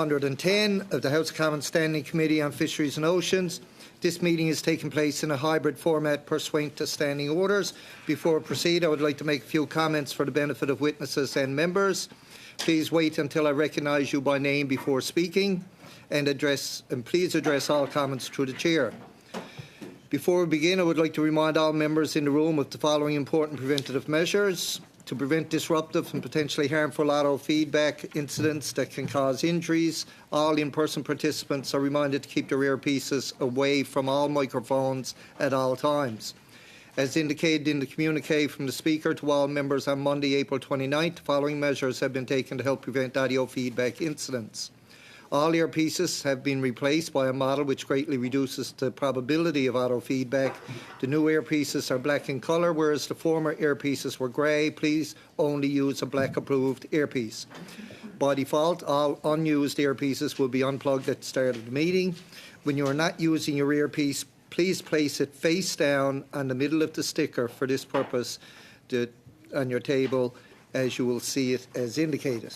110 of the House of Commons Standing Committee on Fisheries and Oceans. This meeting is taking place in a hybrid format pursuant to standing orders. Before I proceed, I would like to make a few comments for the benefit of witnesses and members. Please wait until I recognise you by name before speaking, and please address all comments through the Chair. Before we begin, I would like to remind all members in the room of the following important preventative measures. To prevent disruptive and potentially harmful audio feedback incidents that can cause injuries, all in-person participants are reminded to keep their earpieces away from all microphones at all times. As indicated in the communique from the Speaker to all members on Monday, April 29th, the following measures have been taken to help prevent audio feedback incidents. All earpieces have been replaced by a model which greatly reduces the probability of audio feedback. The new earpieces are black in colour, whereas the former earpieces were grey. Please only use a black approved earpiece. By default, all unused earpieces will be unplugged at the start of the meeting. When you are not using your earpiece, please place it face down on the middle of the sticker for this purpose on your table, as you will see it as indicated.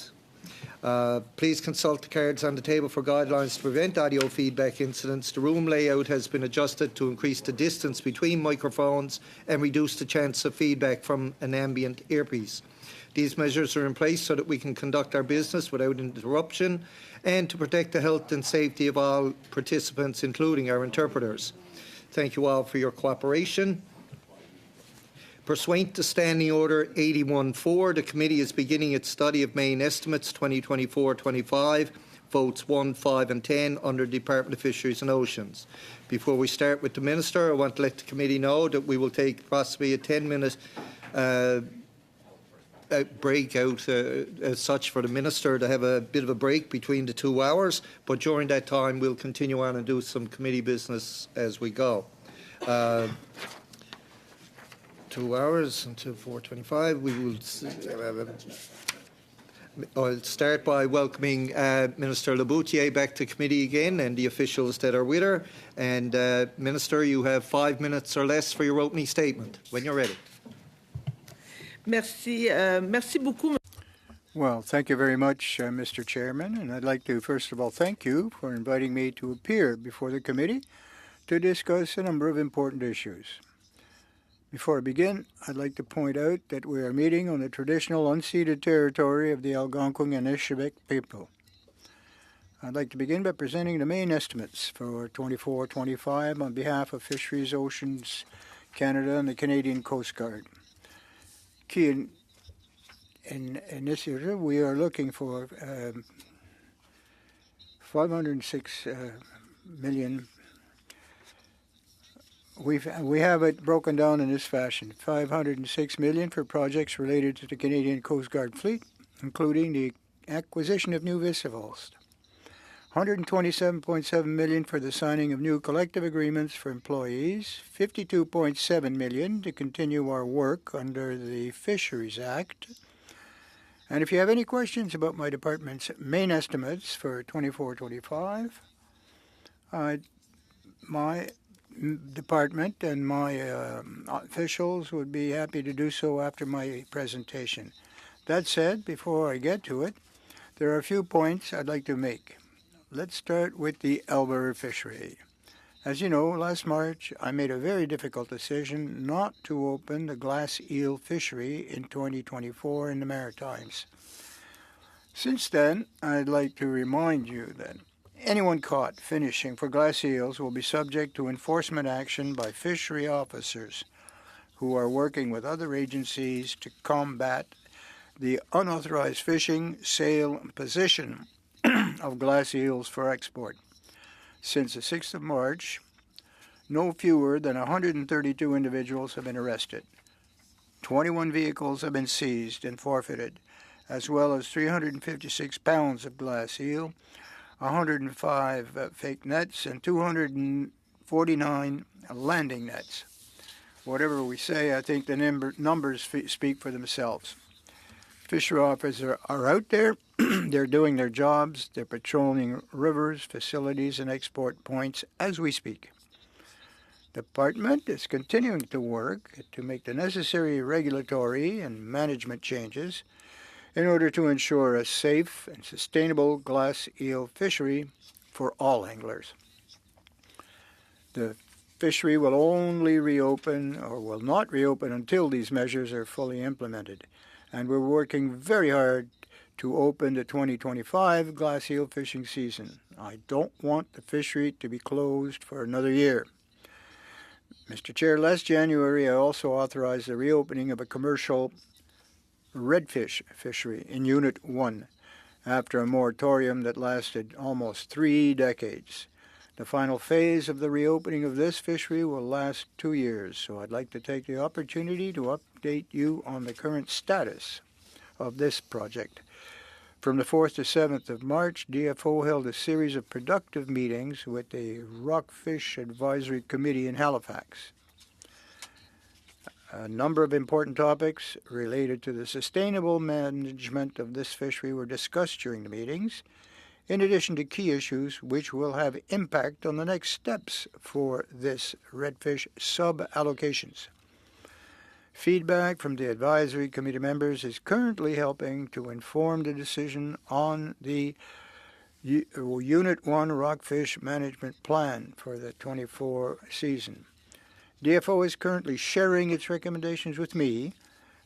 Please consult the cards on the table for guidelines to prevent audio feedback incidents. The room layout has been adjusted to increase the distance between microphones and reduce the chance of feedback from an ambient earpiece. These measures are in place so that we can conduct our business without interruption and to protect the health and safety of all participants, including our interpreters. Thank you all for your cooperation. Pursuant to Standing Order 81.4, the Committee is beginning its study of main estimates 2024-25, votes 1, 5 and 10 under the Department of Fisheries and Oceans. Before we start with the Minister, I want to let the Committee know that we will take possibly a 10-minute break out as such for the Minister to have a bit of a break between the 2 hours, but during that time we'll continue on and do some committee business as we go. 2 hours until 4:25. We will. I'll start by welcoming Minister Laboutier back to committee again and the officials that are with her. And Minister, you have 5 minutes or less for your opening statement. When you're ready. Merci beaucoup. Well, thank you very much, Mr. Chairman, and I'd like to first of all thank you for inviting me to appear before the committee to discuss a number of important issues. Before I begin, I'd like to point out that we are meeting on the traditional unceded territory of the Algonquin and Ishibik people. I'd like to begin by presenting the main estimates for 24-25 on behalf of Fisheries, Oceans, Canada and the Canadian Coast Guard. Key in this area, we are looking for 506 million. We have it broken down in this fashion: 506 million for projects related to the Canadian Coast Guard fleet, including the acquisition of new vessels. 127.7 million for the signing of new collective agreements for employees. 52.7 million to continue our work under the Fisheries Act. And if you have any questions about my department's main estimates for 24-25, my department and my officials would be happy to do so after my presentation. That said, before I get to it, there are a few points I'd like to make. Let's start with the Alberta fishery. As you know, last March I made a very difficult decision not to open the glass eel fishery in 2024 in the Maritimes. Since then, I'd like to remind you that anyone caught fishing for glass eels will be subject to enforcement action by fishery officers who are working with other agencies to combat the unauthorized fishing, sale, and possession of glass eels for export. Since the 6th of March, no fewer than 132 individuals have been arrested. 21 vehicles have been seized and forfeited, as well as 356 pounds of glass eel, 105 fake nets, and 249 landing nets. Whatever we say, I think the numbers speak for themselves. Fishery officers are out there. They're doing their jobs. They're patrolling rivers, facilities, and export points as we speak. The department is continuing to work to make the necessary regulatory and management changes in order to ensure a safe and sustainable glass eel fishery for all anglers. The fishery will only reopen or will not reopen until these measures are fully implemented, and we're working very hard to open the 2025 glass eel fishing season. I don't want the fishery to be closed for another year. Mr. Chair, last January I also authorized the reopening of a commercial redfish fishery in Unit 1 after a moratorium that lasted almost 3 decades. The final phase of the reopening of this fishery will last 2 years, so I'd like to take the opportunity to update you on the current status of this project. From the 4th to 7th of March, DFO held a series of productive meetings with the Rockfish Advisory Committee in Halifax. A number of important topics related to the sustainable management of this fishery were discussed during the meetings, in addition to key issues which will have impact on the next steps for this redfish sub-allocations. Feedback from the advisory committee members is currently helping to inform the decision on the Unit 1 Rockfish Management Plan for the 24 season. DFO is currently sharing its recommendations with me,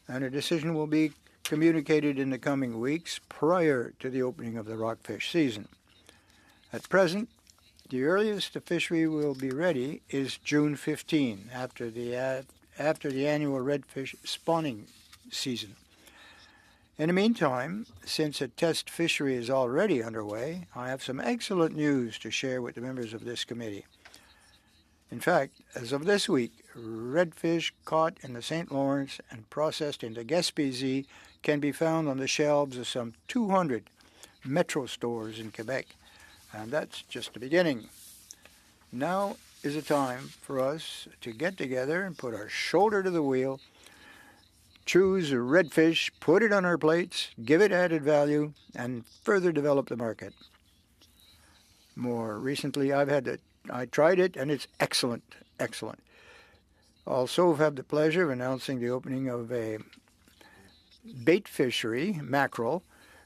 and a decision will be communicated in the coming weeks prior to the opening of the rockfish season. At present, the earliest the fishery will be ready is June 15, after the annual redfish spawning season. In the meantime, since a test fishery is already underway, I have some excellent news to share with the members of this committee. In fact, as of this week, redfish caught in the St. Lawrence and processed in the Gaspésie can be found on the shelves of some 200 Metro stores in Quebec. And that's just the beginning. Now is a time for us to get together and put our shoulder to the wheel, choose redfish, put it on our plates, give it added value, and further develop the market. More recently, I tried it, and it's excellent. Also, I've had the pleasure of announcing the opening of a bait fishery, mackerel,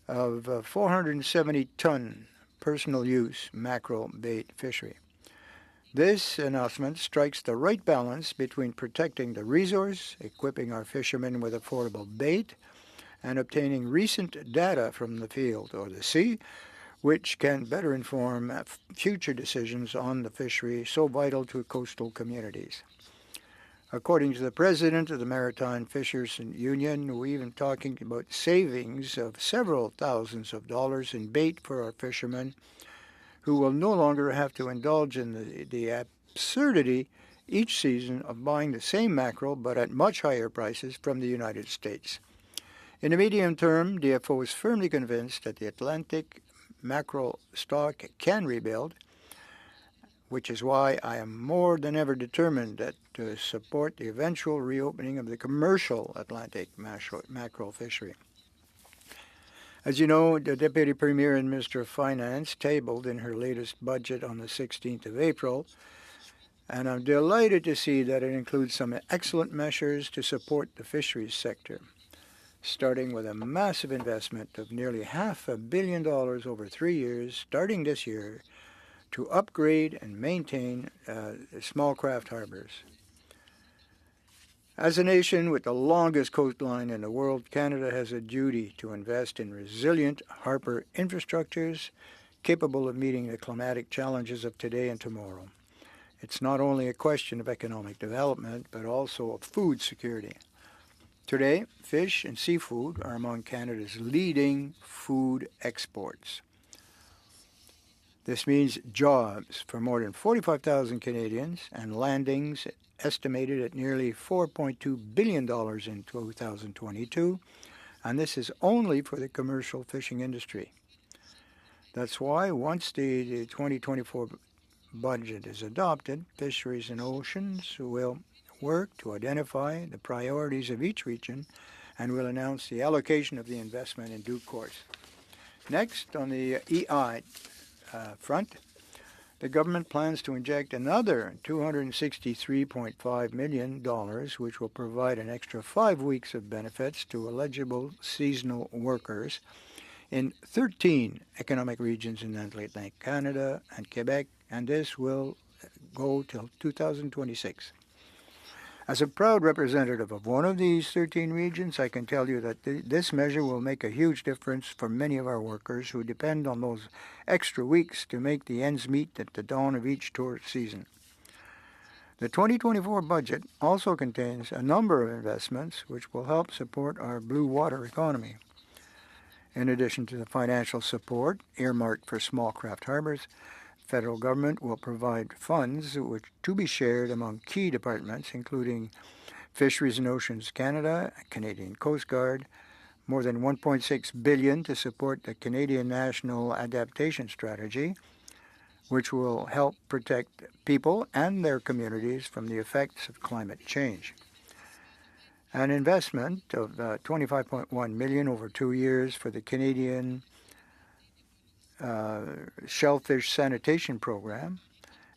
of 470-ton personal use mackerel bait fishery. This announcement strikes the right balance between protecting the resource, equipping our fishermen with affordable bait, and obtaining recent data from the field or the sea, which can better inform future decisions on the fishery so vital to coastal communities. According to the president of the Maritime Fishers Union, we're even talking about savings of several thousands of dollars in bait for our fishermen, who will no longer have to indulge in the absurdity each season of buying the same mackerel but at much higher prices from the United States. In the medium term, DFO is firmly convinced that the Atlantic mackerel stock can rebuild, which is why I am more than ever determined to support the eventual reopening of the commercial Atlantic mackerel fishery. As you know, the Deputy Premier and Minister of Finance tabled in her latest budget on the 16th of April, and I'm delighted to see that it includes some excellent measures to support the fisheries sector, starting with a massive investment of nearly $500 million over 3 years, starting this year, to upgrade and maintain small craft harbors. As a nation with the longest coastline in the world, Canada has a duty to invest in resilient harbor infrastructures capable of meeting the climatic challenges of today and tomorrow. It's not only a question of economic development, but also of food security. Today, fish and seafood are among Canada's leading food exports. This means jobs for more than 45,000 Canadians and landings estimated at nearly $4.2 billion in 2022, and this is only for the commercial fishing industry. That's why once the 2024 budget is adopted, Fisheries and Oceans will work to identify the priorities of each region and will announce the allocation of the investment in due course. Next, on the EI front, The government plans to inject another $263.5 million, which will provide an extra 5 weeks of benefits to eligible seasonal workers in 13 economic regions in Atlantic Canada and Quebec, and this will go till 2026. As a proud representative of one of these 13 regions, I can tell you that this measure will make a huge difference for many of our workers who depend on those extra weeks to make the ends meet at the dawn of each tourist season. The 2024 budget also contains a number of investments which will help support our blue water economy. In addition to the financial support earmarked for small craft harbors, federal government will provide funds which to be shared among key departments, including Fisheries and Oceans Canada, Canadian Coast Guard, more than $1.6 billion to support the Canadian National Adaptation Strategy, which will help protect people and their communities from the effects of climate change. An investment of $25.1 million over 2 years for the Canadian shellfish sanitation program,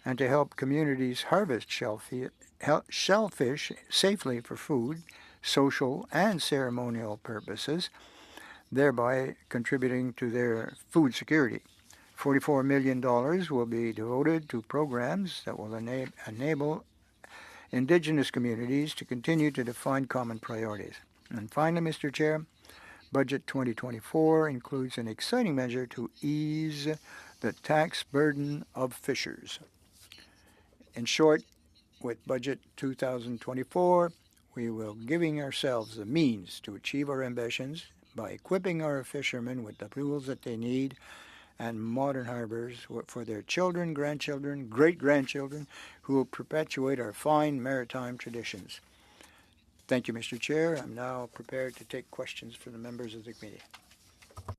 and to help communities harvest shellfish safely for food, social, and ceremonial purposes, thereby contributing to their food security. $44 million will be devoted to programs that will enable Indigenous communities to continue to define common priorities. And finally, Mr. Chair, Budget 2024 includes an exciting measure to ease the tax burden of fishers. In short, with Budget 2024, we will be giving ourselves the means to achieve our ambitions by equipping our fishermen with the tools that they need and modern harbors for their children, grandchildren, great-grandchildren, who will perpetuate our fine maritime traditions. Thank you, Mr. Chair. I'm now prepared to take questions from the members of the committee.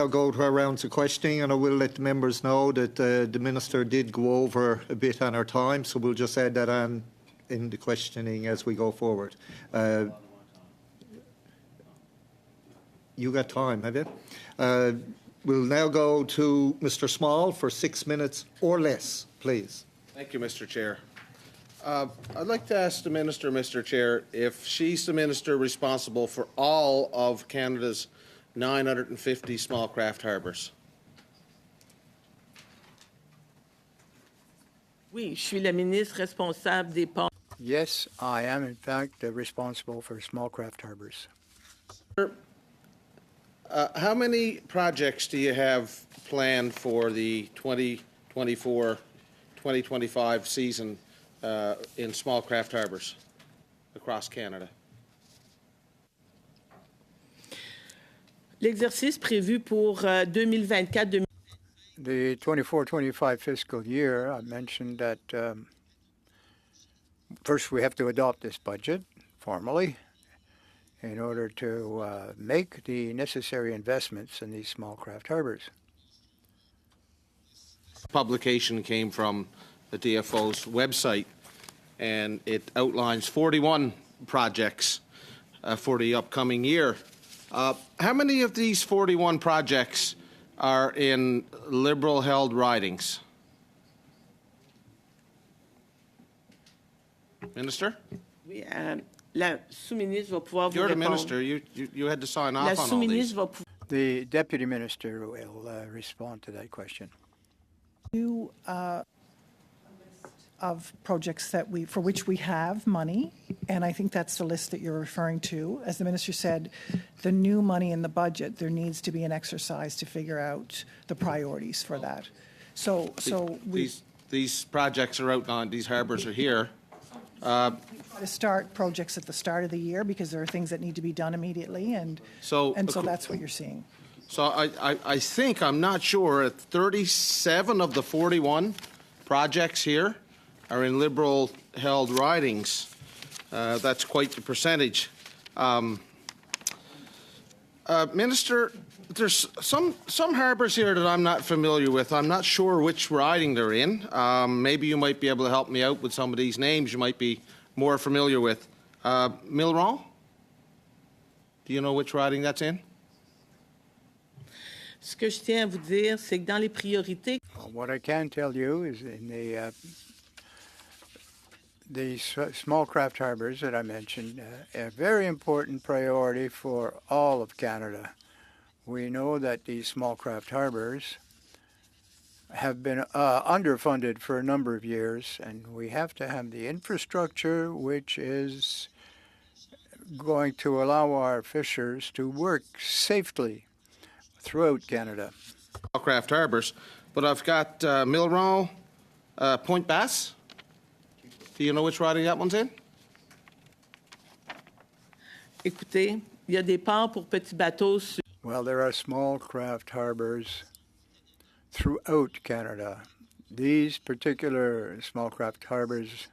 I'll go to our rounds of questioning, and I will let the members know that the Minister did go over a bit on our time, so we'll just add that on in the questioning as we go forward. You got time, have you? We'll now go to Mr. Small for 6 minutes or less, please. Thank you, Mr. Chair. I'd like to ask the Minister, Mr. Chair, if she's the Minister responsible for all of Canada's 950 small craft harbours. Oui, je suis la ministre responsable des ports. Yes, I am in fact responsible for small craft harbors. How many projects do you have planned for the 2024-2025 season in small craft harbours across Canada? L'exercice prévu pour 2024-2025. The 24-25 fiscal year, I mentioned that first we have to adopt this budget formally in order to make the necessary investments in these small craft harbors. Publication came from the DFO's website, and it outlines 41 projects for the upcoming year. How many of these 41 projects are in Liberal-held ridings? Minister? Oui, la sous-ministre va pouvoir vous You're the répondre. Minister. You had to sign La off on all these. sous-ministre va pouvoir. The Deputy Minister will respond to that question. New of projects that for which we have money, and I think that's the list that you're referring to. As the Minister said, the new money in the budget, there needs to be an exercise to figure out the priorities for that. So These projects are outlined. These harbours are here. to start projects at the start of the year because there are things that need to be done immediately, and so that's what you're seeing. So I think, I'm not sure, 37 of the 41 projects here are in Liberal-held ridings. That's quite the percentage. Minister, there's some harbours here that I'm not familiar with. I'm not sure which riding they're in. Maybe you might be able to help me out with some of these names you might be more familiar with. Milron? Do you know which riding that's in? Ce que je tiens à vous dire, c'est que dans les priorités, What I can tell you is in the small craft harbors that I mentioned, a very important priority for all of Canada. We know that these small craft harbors have been underfunded for a number of years, and we have to have the infrastructure which is going to allow our fishers to work safely throughout Canada. Craft harbors, but I've got Milron, Point Bass. Do you know which riding that one's in? écoutez, il y a des ports pour petits bateaux sur Well, there are small craft harbors throughout Canada. These particular small craft harbors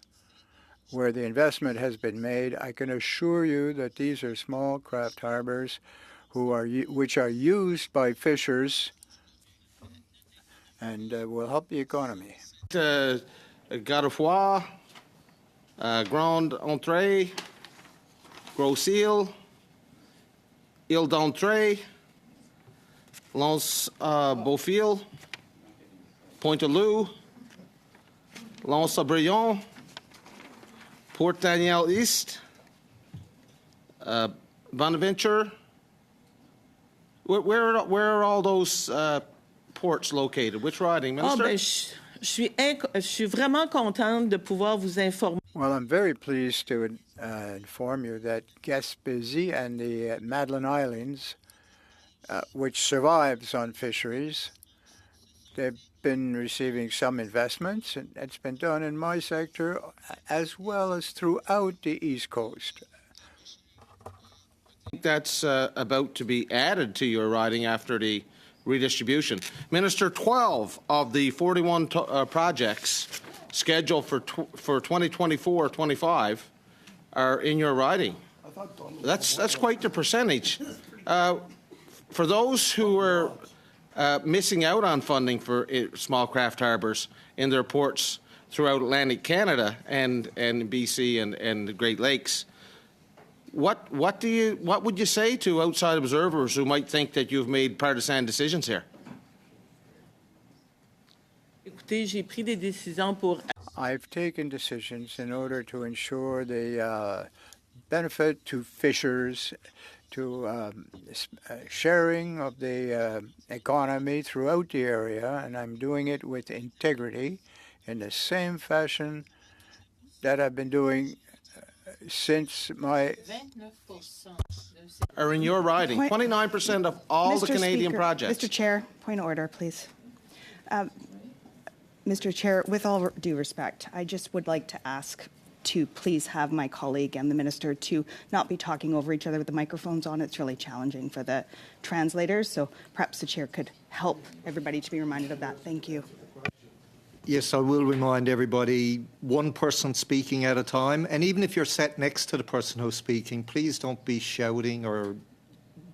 where the investment has been made, I can assure you that these are small craft harbors which are used by fishers and will help the economy. Godefroy, Grande Entrée, Gros Île, Île d'Entrée, Lance Beaufil, Pointe-à-Loup, Lance-Sabrion, Port Daniel East, Bonaventure. Where are all those ports located? Which riding, Ah, Minister? ben, je suis vraiment contente de pouvoir vous informer. Well, I'm very pleased to inform you that Gaspésie and the Madeline Islands, which survives on fisheries, they've been receiving some investments, and it's been done in my sector as well as throughout the East Coast. That's about to be added to your riding after the redistribution. Minister, 12 of the 41 projects scheduled for 2024-25 are in your riding. That's quite the percentage. For those who are missing out on funding for small craft harbors in their ports throughout Atlantic Canada and BC and the Great Lakes, what would you say to outside observers who might think that you've made partisan decisions here? Écoutez, j'ai pris des décisions pour I've taken decisions in order to ensure the benefit to fishers, to sharing of the economy throughout the area, and I'm doing it with integrity in the same fashion that I've been doing since my... Are in your riding. 29% of all the Canadian projects. Mr. Chair, point of order, please. Mr. Chair, with all due respect, I just would like to ask to please have my colleague and the minister to not be talking over each other with the microphones on. It's really challenging for the translators, so perhaps the chair could help everybody to be reminded of that. Thank you. Yes, I will remind everybody, one person speaking at a time, and even if you're sat next to the person who's speaking, please don't be shouting or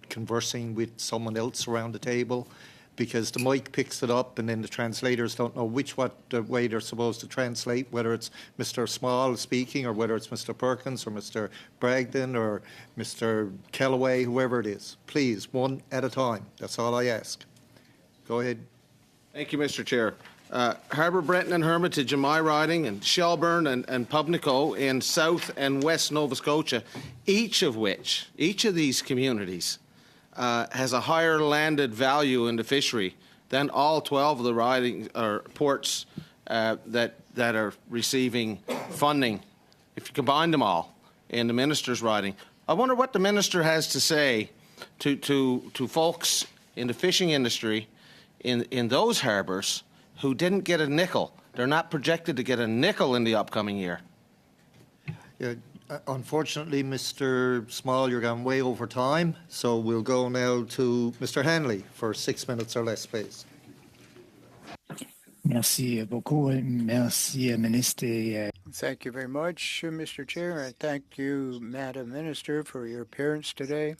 conversing with someone else around the table, because the mic picks it up and then the translators don't know which way they're supposed to translate, whether it's Mr. Small speaking or whether it's Mr. Perkins or Mr. Bragdon or Mr. Kellaway, whoever it is. Please, one at a time. That's all I ask. Go ahead. Thank you, Mr. Chair. Harbour Breton and Hermitage in my riding, and Shelburne and Pubnico in South and West Nova Scotia, each of these communities has a higher landed value in the fishery than all 12 of the riding or ports that are receiving funding. If you combine them all in the minister's riding, I wonder what the minister has to say to folks in the fishing industry in those harbours who didn't get a nickel. They're not projected to get a nickel in the upcoming year. Yeah, unfortunately, Mr. Small, you're going way over time, so we'll go now to Mr. Hanley for 6 minutes or less, please. Merci beaucoup. Merci, Ministre. Thank you very much, Mr. Chair, and thank you, Madam Minister, for your appearance today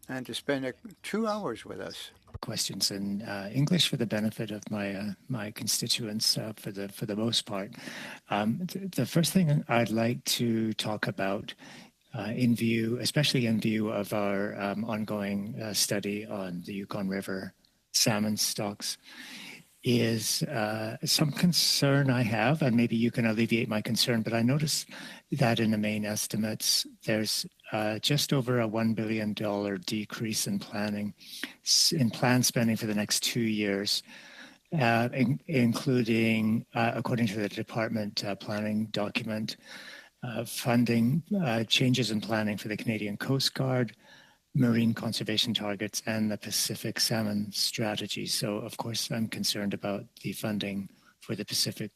and to spend 2 hours with us. Questions in English for the benefit of my constituents for the most part. The first thing I'd like to talk about especially in view of our ongoing study on the Yukon River salmon stocks, is some concern I have, and maybe you can alleviate my concern, but I noticed that in the main estimates, there's just over a $1 billion decrease in planned spending for the next 2 years, including, according to the department planning document, funding changes in planning for the Canadian Coast Guard, marine conservation targets, and the Pacific salmon strategy. So, of course, I'm concerned about the funding for the Pacific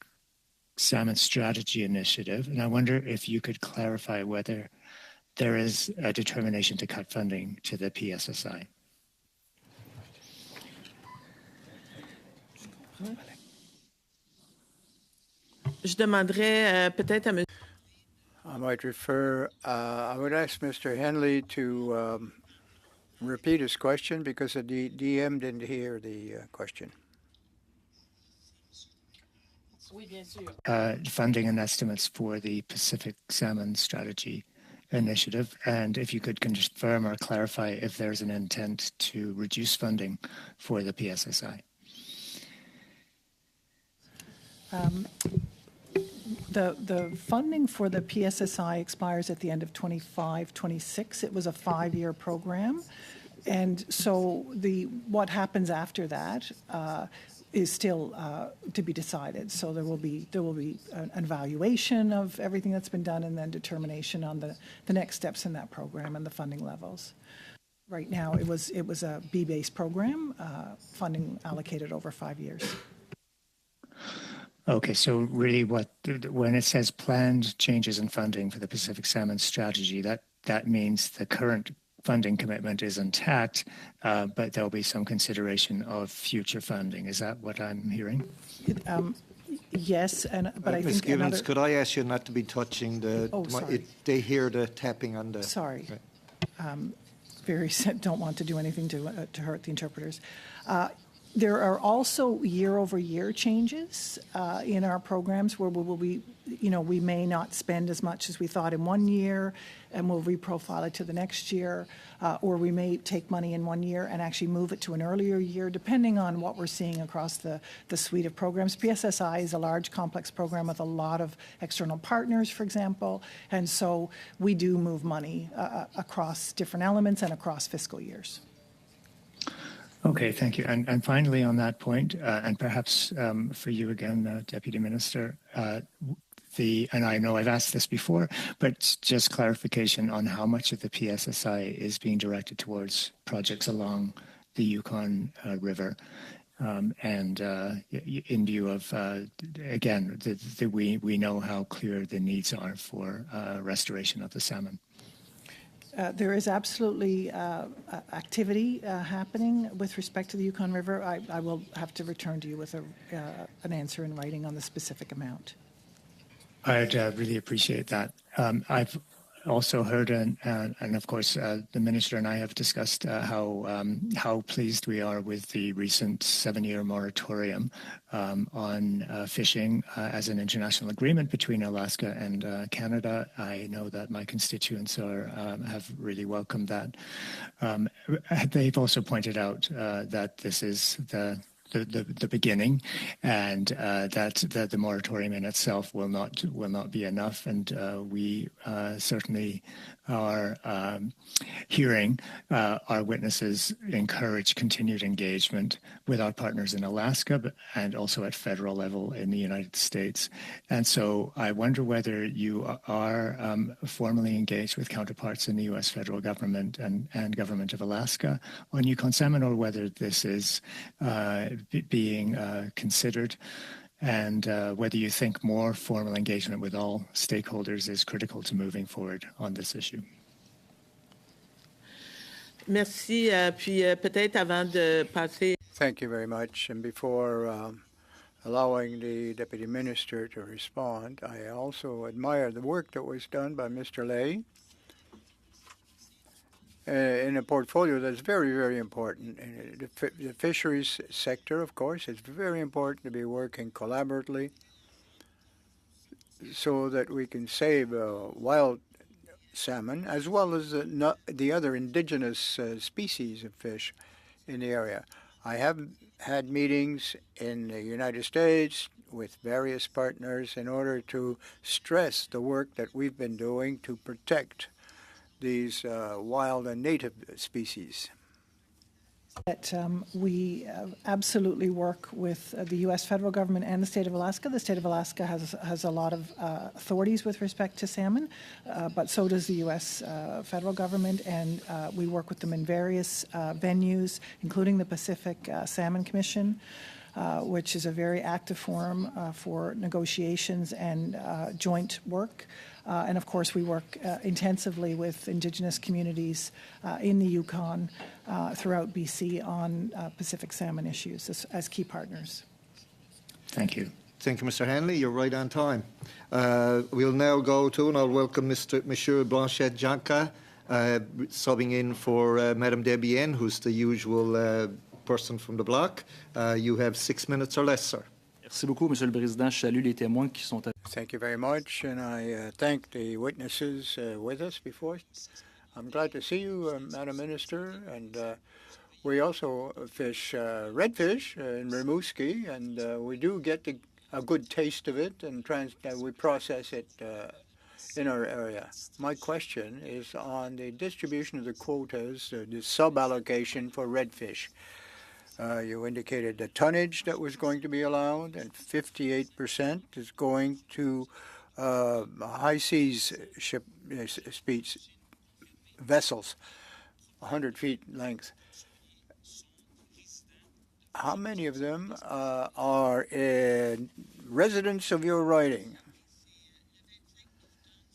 salmon strategy initiative. And I wonder if you could clarify whether there is a determination to cut funding to the PSSI. Je demanderais peut-être à M. I might I would ask Mr. Henley to repeat his question because the DM didn't hear the question. Funding and estimates for the Pacific Salmon Strategy Initiative, and if you could confirm or clarify if there's an intent to reduce funding for the PSSI. The funding for the PSSI expires at the end of 25-26. It was a 5-year program. And so what happens after that is still to be decided. So there will be an evaluation of everything that's been done and then determination on the next steps in that program and the funding levels. Right now, it was a B-based program, funding allocated over 5 years. Okay, so really when it says planned changes in funding for the Pacific Salmon Strategy, that means the current funding commitment is intact, but there'll be some consideration of future funding. Is that what I'm hearing? Yes, but I think Ms. Givens, could I ask you not to be touching the... Oh, sorry. They hear the tapping on the... Sorry. Right. Don't want to do anything to hurt the interpreters. There are also year-over-year changes in our programs where we may not spend as much as we thought in one year, and we'll reprofile it to the next year, or we may take money in one year and actually move it to an earlier year, depending on what we're seeing across the suite of programs. PSSI is a large, complex program with a lot of external partners, for example, and so we do move money across different elements and across fiscal years. Okay, thank you. And finally, on that point, and perhaps for you again, Deputy Minister, and I know I've asked this before, but just clarification on how much of the PSSI is being directed towards projects along the Yukon River, and in view of, again, we know how clear the needs are for restoration of the salmon. There is absolutely activity happening with respect to the Yukon River. I will have to return to you with an answer in writing on the specific amount. I'd really appreciate that. I've also heard, and of course, the Minister and I have discussed how pleased we are with the recent 7-year moratorium on fishing as an international agreement between Alaska and Canada. I know that my constituents have really welcomed that. They've also pointed out that this is the beginning, and that the moratorium in itself will not be enough, and we certainly are hearing our witnesses encourage continued engagement with our partners in Alaska and also at federal level in the United States. And so I wonder whether you are formally engaged with counterparts in the U.S. federal government and government of Alaska on Yukon salmon, or whether this is being considered, and whether you think more formal engagement with all stakeholders is critical to moving forward on this issue. Merci. Puis peut-être avant de passer. Thank you very much. And before allowing the Deputy Minister to respond, I also admire the work that was done by Mr. Lay in a portfolio that's very, very important. The fisheries sector, of course, it's very important to be working collaboratively so that we can save wild salmon, as well as the other indigenous species of fish in the area. I have had meetings in the United States with various partners in order to stress the work that we've been doing to protect these wild and native species. That we absolutely work with the U.S. federal government and the state of Alaska. The state of Alaska has a lot of authorities with respect to salmon, but so does the U.S. Federal government, and we work with them in various venues, including the Pacific Salmon Commission, which is a very active forum for negotiations and joint work. And of course, we work intensively with Indigenous communities in the Yukon throughout BC on Pacific salmon issues as key partners. Thank you. Thank you, Mr. Hanley. You're right on time. We'll now go to, and I'll welcome Monsieur Blanchet-Janca, subbing in for Madame Debienne, who's the usual person from the block. You have 6 minutes or less, sir. Merci beaucoup, Monsieur le Président. Je salue les témoins qui sont. Thank you very much, and I thank the witnesses with us before. I'm glad to see you, Madam Minister, and we also fish redfish in Rimouski, and we do get a good taste of it, and we process it in our area. My question is on the distribution of the quotas, the sub-allocation for redfish. You indicated the tonnage that was going to be allowed, and 58% is going to high seas speeds vessels, 100 feet length. How many of them are residents of your riding?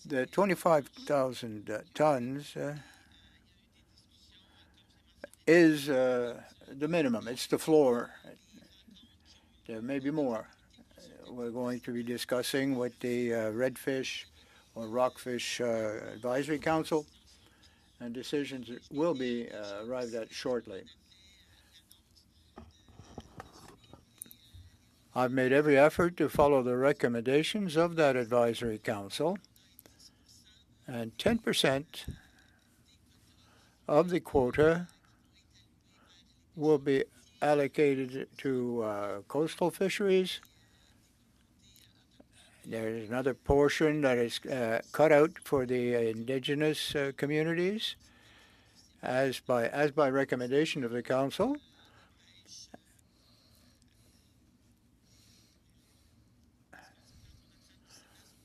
The 25,000 tons is the minimum. It's the floor. There may be more. We're going to be discussing with the Redfish or Rockfish Advisory Council, and decisions will be arrived at shortly. I've made every effort to follow the recommendations of that advisory council, and 10% of the quota will be allocated to coastal fisheries. There's another portion that is cut out for the indigenous communities, as by recommendation of the council.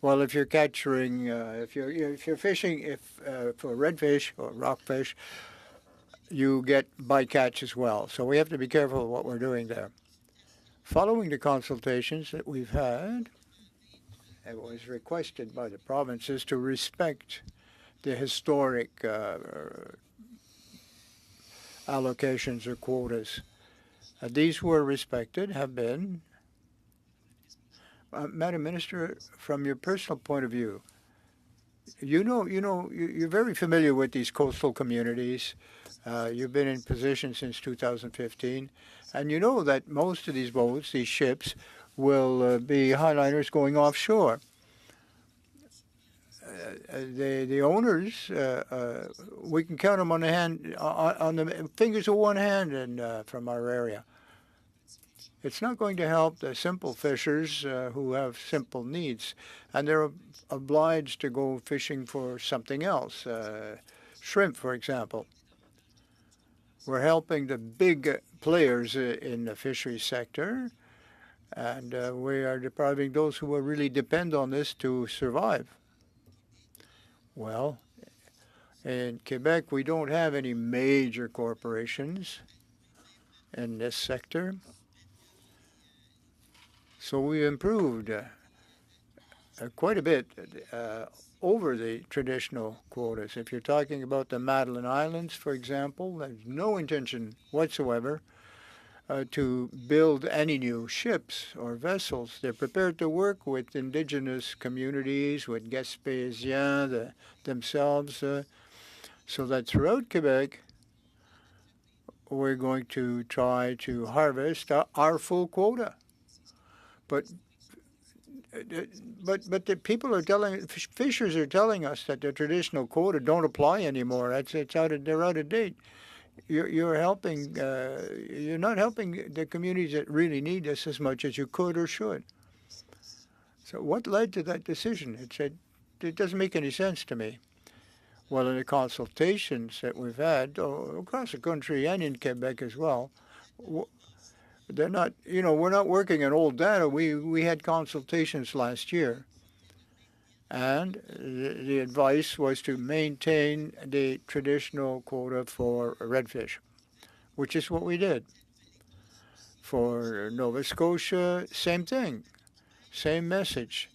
Well, if you're capturing, if you're fishing, for redfish or rockfish, you get bycatch as well. So we have to be careful of what we're doing there. Following the consultations that we've had, it was requested by the provinces to respect the historic allocations or quotas. These were respected, have been. Madam Minister, from your personal point of view, you're very familiar with these coastal communities. You've been in position since 2015, and you know that most of these boats, these ships, will be highliners going offshore. The owners, we can count them on the fingers of one hand, and from our area. It's not going to help the simple fishers who have simple needs, and they're obliged to go fishing for something else, shrimp, for example. We're helping the big players in the fisheries sector, and we are depriving those who will really depend on this to survive. Well, in Quebec, we don't have any major corporations in this sector. So we improved quite a bit over the traditional quotas. If you're talking about the Madeline Islands, for example, there's no intention whatsoever to build any new ships or vessels. They're prepared to work with indigenous communities, with Gaspésiens themselves, so that throughout Quebec, we're going to try to harvest our full quota. But but the people are telling, fishers are telling us that the traditional quota don't apply anymore. They're out of date. You're helping. You're not helping the communities that really need this as much as you could or should. So what led to that decision? It doesn't make any sense to me. Well, in the consultations that we've had across the country and in Quebec as well, they're not. We're not working on old data. We had consultations last year, and the advice was to maintain the traditional quota for redfish, which is what we did. For Nova Scotia, same thing, same message.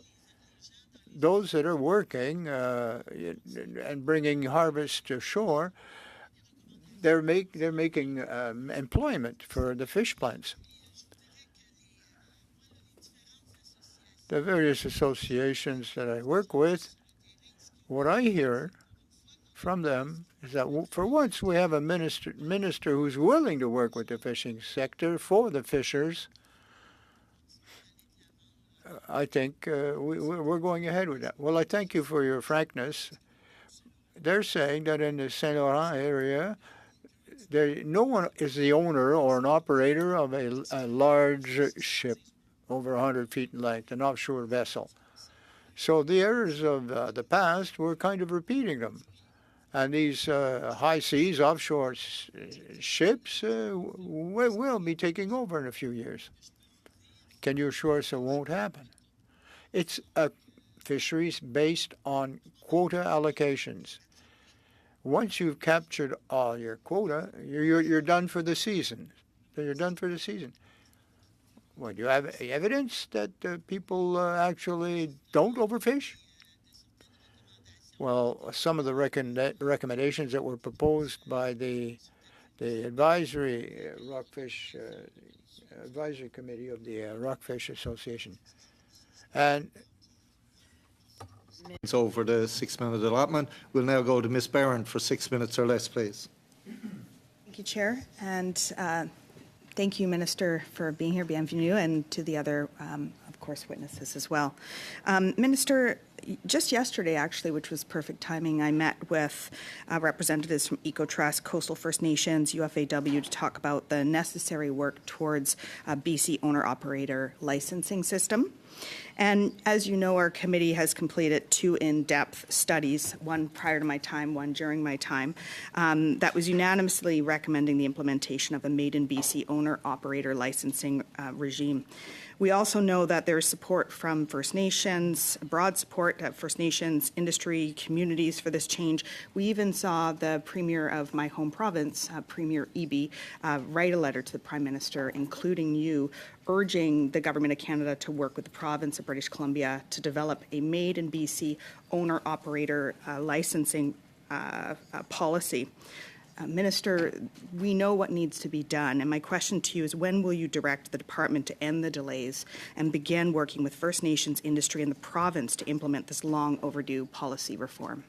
Those that are working and bringing harvest to shore, they're making employment for the fish plants. The various associations that I work with, what I hear from them is that for once we have a minister who's willing to work with the fishing sector for the fishers. I think we're going ahead with that. Well, I thank you for your frankness. They're saying that in the Saint Laurent area, no one is the owner or an operator of a large ship over 100 feet in length, an offshore vessel. So the errors of the past, we're kind of repeating them. And these high seas offshore ships will be taking over in a few years. Can you assure us it won't happen? It's a fisheries based on quota allocations. Once you've captured all your quota, you're done for the season. You're done for the season. Well, do you have evidence that people actually don't overfish? Well, some of the recommendations that were proposed by the advisory rockfish advisory committee of the Rockfish Association, and It's over the 6-minute allotment. We'll now go to Ms. Barron for 6 minutes or less, please. Thank you, Chair, and thank you, Minister, for being here, bienvenue, and to the other, of course, witnesses as well. Minister, just yesterday, actually, which was perfect timing, I met with representatives from EcoTrust, Coastal First Nations, UFAW to talk about the necessary work towards a BC owner-operator licensing system. And as you know, our committee has completed 2 in-depth studies, one prior to my time, one during my time, that was unanimously recommending the implementation of a Made in BC owner-operator licensing regime. We also know that there's support from First Nations, broad support of First Nations, industry, communities for this change. We even saw the Premier of my home province, Premier Eby, write a letter to the Prime Minister, including you, urging the Government of Canada to work with the province of British Columbia to develop a Made in BC owner-operator licensing policy. Minister, we know what needs to be done, and my question to you is when will you direct the department to end the delays and begin working with First Nations industry and the province to implement this long overdue policy reform?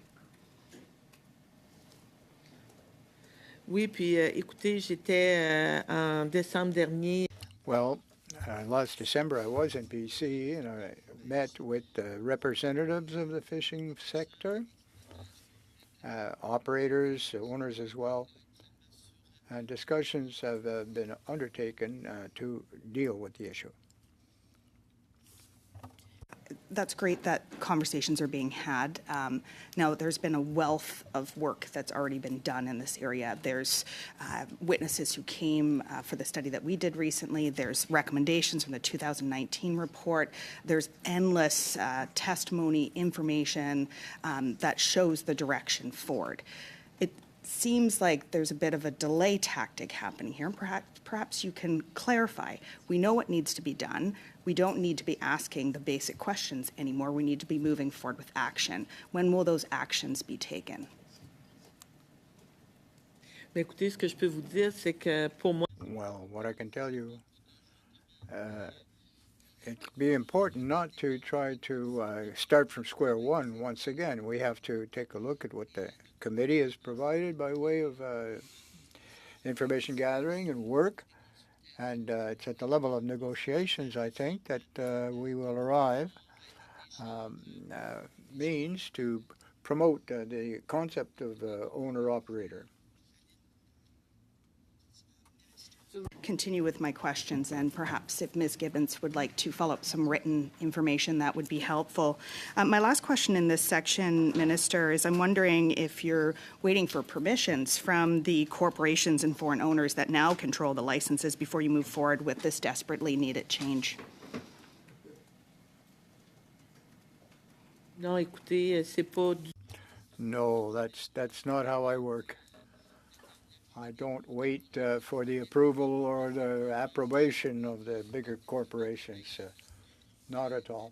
Oui, puis écoutez, j'étais en décembre dernier. well, last December I was in BC and I met with representatives of the fishing sector, operators, owners as well, and discussions have been undertaken to deal with the issue. That's great that conversations are being had. Now, there's been a wealth of work that's already been done in this area. There's witnesses who came for the study that we did recently. There's recommendations from the 2019 report. There's endless testimony, information that shows the direction forward. It seems like there's a bit of a delay tactic happening here. Perhaps you can clarify. We know what needs to be done. We don't need to be asking the basic questions anymore. We need to be moving forward with action. When will those actions be taken? Mais écoutez, ce que je peux vous dire, c'est que pour moi, Well, what I can tell you, it'd be important not to try to start from square one once again. We have to take a look at what the committee has provided by way of information gathering and work. And it's at the level of negotiations, I think, that we will arrive means to promote the concept of owner-operator. Continue with my questions, and perhaps if Ms. Gibbons would like to follow up some written information, that would be helpful. My last question in this section, Minister, is I'm wondering if you're waiting for permissions from the corporations and foreign owners that now control the licenses before you move forward with this desperately needed change. Non, écoutez, c'est pas du... No, that's not how I work. I don't wait for the approval or the approbation of the bigger corporations. Not at all.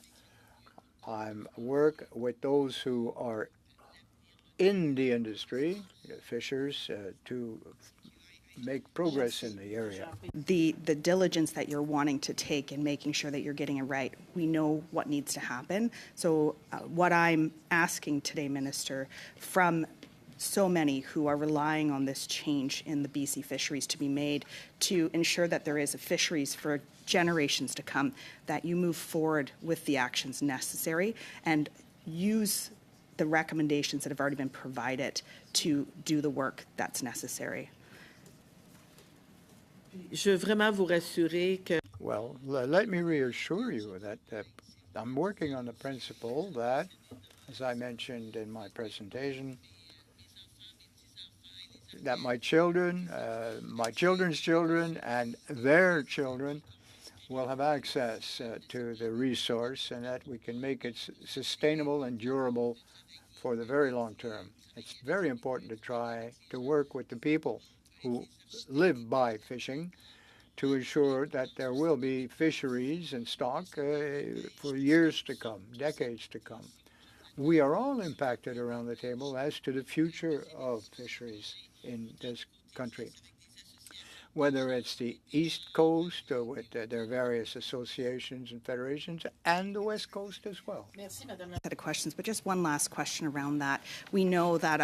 I work with those who are in the industry, fishers, to make progress in the area. The diligence that you're wanting to take in making sure that you're getting it right, we know what needs to happen. So what I'm asking today, Minister, from so many who are relying on this change in the BC fisheries to be made to ensure that there is a fisheries for generations to come, that you move forward with the actions necessary and use the recommendations that have already been provided to do the work that's necessary. Je veux vraiment vous rassurer que... Well, let me reassure you that I'm working on the principle that, as I mentioned in my presentation, that my children, my children's children, and their children will have access to the resource, and that we can make it sustainable and durable for the very long term. It's very important to try to work with the people who live by fishing to ensure that there will be fisheries and stock for years to come, decades to come. We are all impacted around the table as to the future of fisheries in this country, whether it's the East Coast with their various associations and federations, and the West Coast as well. Set of questions, but just one last question around that. We know that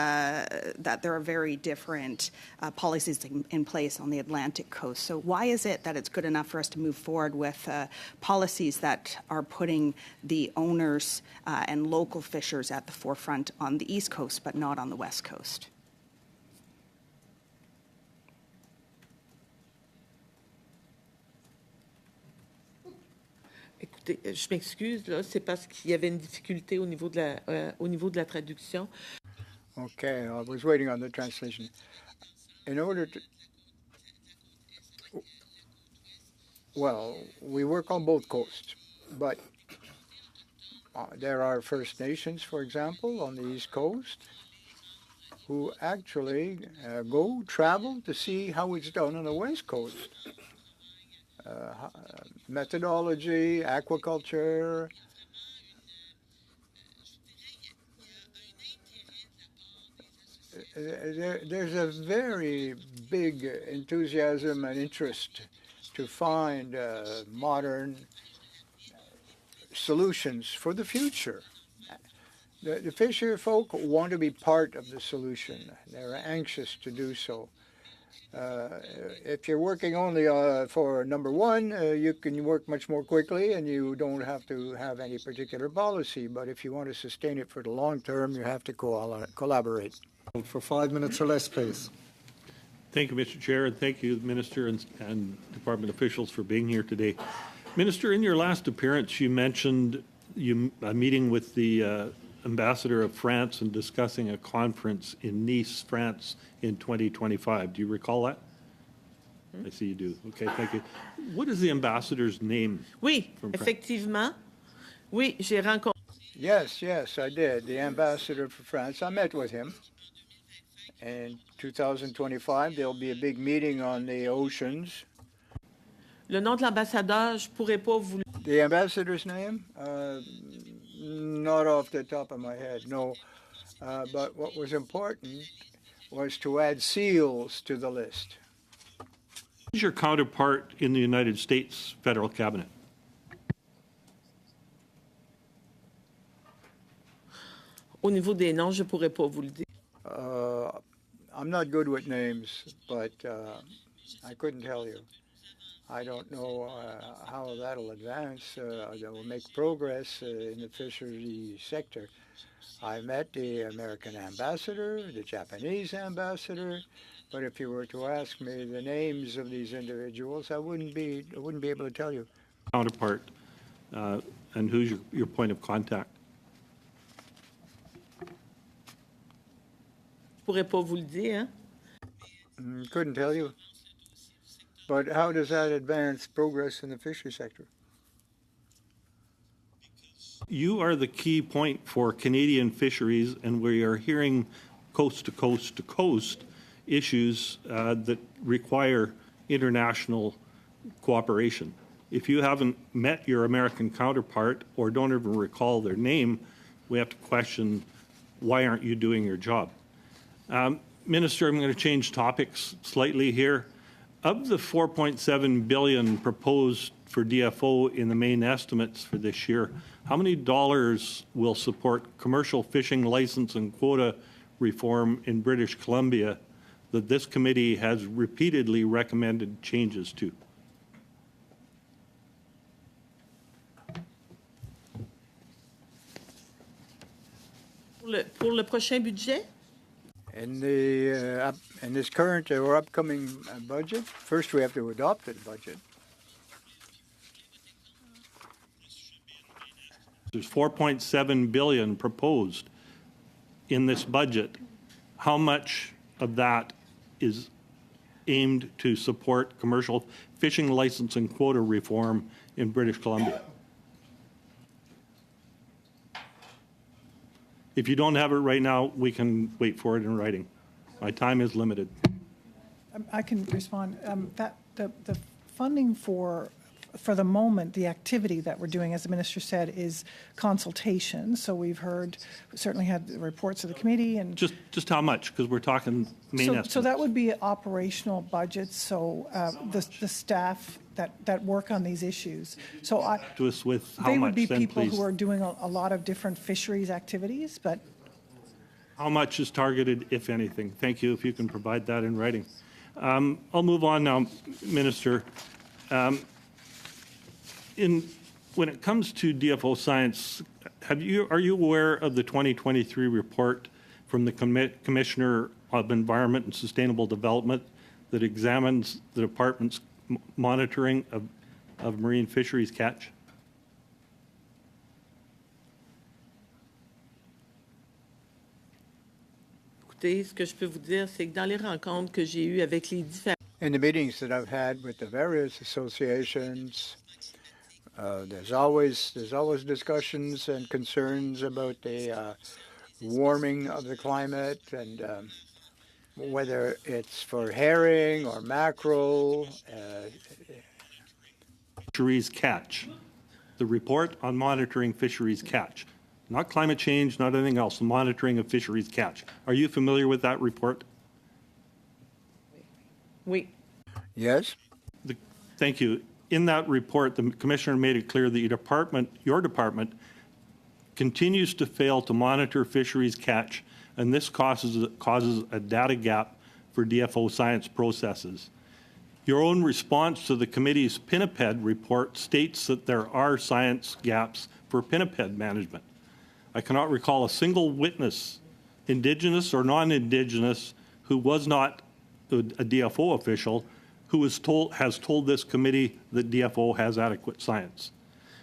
that there are very different policies in place on the Atlantic coast. So why is it that it's good enough for us to move forward with policies that are putting the owners and local fishers at the forefront on the East Coast, but not on the West Coast? Écoutez, je m'excuse, là, c'est parce qu'il y avait une difficulté au niveau de la traduction. Okay, I was waiting on the translation. In order to, well, we work on both coasts, but there are First Nations, for example, on the East Coast, who actually travel to see how it's done on the West Coast. Methodology, aquaculture. There's a very big enthusiasm and interest to find modern solutions for the future. The fisher folk want to be part of the solution. They're anxious to do so. If you're working only for number one, you can work much more quickly and you don't have to have any particular policy. But if you want to sustain it for the long term, you have to collaborate. For 5 minutes or less, please. Thank you, Mr. Chair, and thank you, Minister and Department officials, for being here today. Minister, in your last appearance, you mentioned a meeting with the Ambassador of France and discussing a conference in Nice, France, in 2025. Do you recall that? I see you do. Okay, thank you. What is the ambassador's name? Oui, effectivement. Oui, j'ai rencontré. Yes, I did. The ambassador for France, I met with him. In 2025, there'll be a big meeting on the oceans. Le nom de l'ambassadeur, je pourrais pas vous... The ambassador's name? Not off the top of my head, no. But what was important was to add seals to the list. Who's your counterpart in the United States federal cabinet? Au niveau des noms, je pourrais pas vous le dire. I'm not good with names, but I couldn't tell you. I don't know how that'll advance. That will make progress in the fishery sector. I met the American ambassador, the Japanese ambassador, but if you were to ask me the names of these individuals, I wouldn't be able to tell you. Counterpart, and who's your point of contact? Je pourrais pas vous le dire, hein? Couldn't tell you. But how does that advance progress in the fishery sector? You are the key point for Canadian fisheries, and we are hearing coast to coast to coast issues that require international cooperation. If you haven't met your American counterpart or don't even recall their name, we have to question, why aren't you doing your job? Minister, I'm going to change topics slightly here. Of the $4.7 billion proposed for DFO in the main estimates for this year, how many dollars will support commercial fishing license and quota reform in British Columbia that this committee has repeatedly recommended changes to? Pour le prochain budget? In this current or upcoming budget, first we have to adopt the budget. There's $4.7 billion proposed in this budget. How much of that is aimed to support commercial fishing license and quota reform in British Columbia? If you don't have it right now, we can wait for it in writing. My time is limited. I can respond. The funding for the moment, the activity that we're doing, as the minister said, is consultation. So we've certainly had the reports of the committee and just how much? Because we're talking main estimates. So that would be operational budgets. So the staff that work on these issues. So to us with how they much, would be then, people please? who are doing a lot of different fisheries activities, but. How much is targeted, if anything? Thank you, if you can provide that in writing. I'll move on now, Minister. When it comes to DFO science, are you aware of the 2023 report from the Commissioner of Environment and Sustainable Development that examines the department's monitoring of marine fisheries catch? Écoutez, ce que je peux vous dire, c'est que dans les rencontres que j'ai eues avec les différents... In the meetings that I've had with the various associations, there's always discussions and concerns about the warming of the climate and whether it's for herring or mackerel. Fisheries catch. The report on monitoring fisheries catch. Not climate change, not anything else, the monitoring of fisheries catch. Are you familiar with that report? Oui. Yes. Thank you. In that report, the Commissioner made it clear that your department, continues to fail to monitor fisheries catch, and this causes a data gap for DFO science processes. Your own response to the committee's pinniped report states that there are science gaps for pinniped management. I cannot recall a single witness, Indigenous or non-Indigenous, who was not a DFO official, who has told this committee that DFO has adequate science.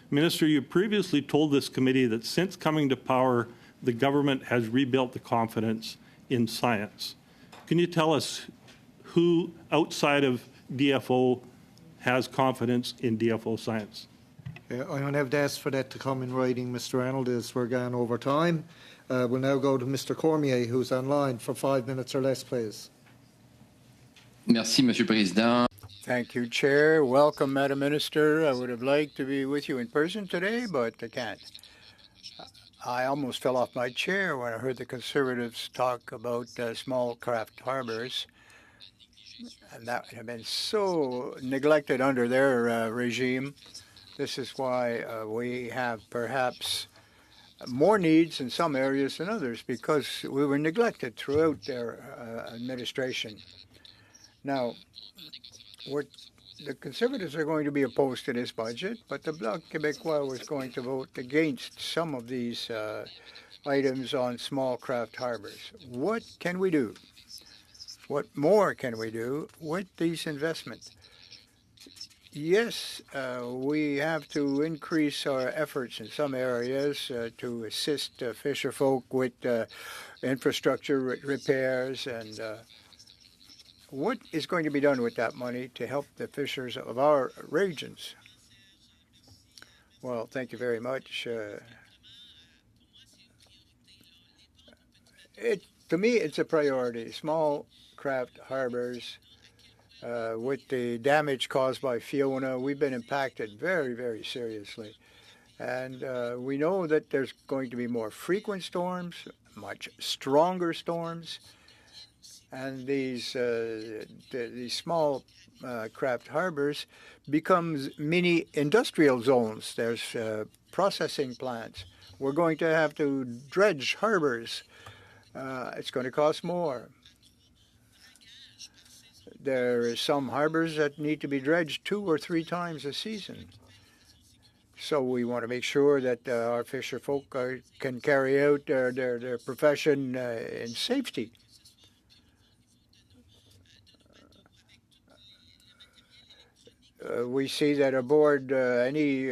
Minister, you previously told this committee that since coming to power, the government has rebuilt the confidence in science. Can you tell us who outside of DFO has confidence in DFO science? I'm going to have to ask for that to come in writing, Mr. Arnold, as we're going over time. We'll now go to Mr. Cormier, who's online for 5 minutes or less, please. Merci, Monsieur le Président. Thank you, Chair. Welcome, Madam Minister. I would have liked to be with you in person today, but I can't. I almost fell off my chair when I heard the Conservatives talk about small craft harbors. And that have been so neglected under their regime. This is why we have perhaps more needs in some areas than others, because we were neglected throughout their administration. Now, the Conservatives are going to be opposed to this budget, but the Bloc Québécois was going to vote against some of these items on small craft harbors. What can we do? What more can we do with these investments? Yes, we have to increase our efforts in some areas to assist fisher folk with infrastructure repairs and what is going to be done with that money to help the fishers of our regions? Well, thank you very much. To me, it's a priority. Small craft harbors, with the damage caused by Fiona, we've been impacted very, very seriously. And we know that there's going to be more frequent storms, much stronger storms, and these small craft harbors becomes mini industrial zones. There's processing plants. We're going to have to dredge harbors. It's going to cost more. There are some harbors that need to be dredged 2 or 3 times a season. So we want to make sure that our fisher folk can carry out their profession in safety. We see that aboard any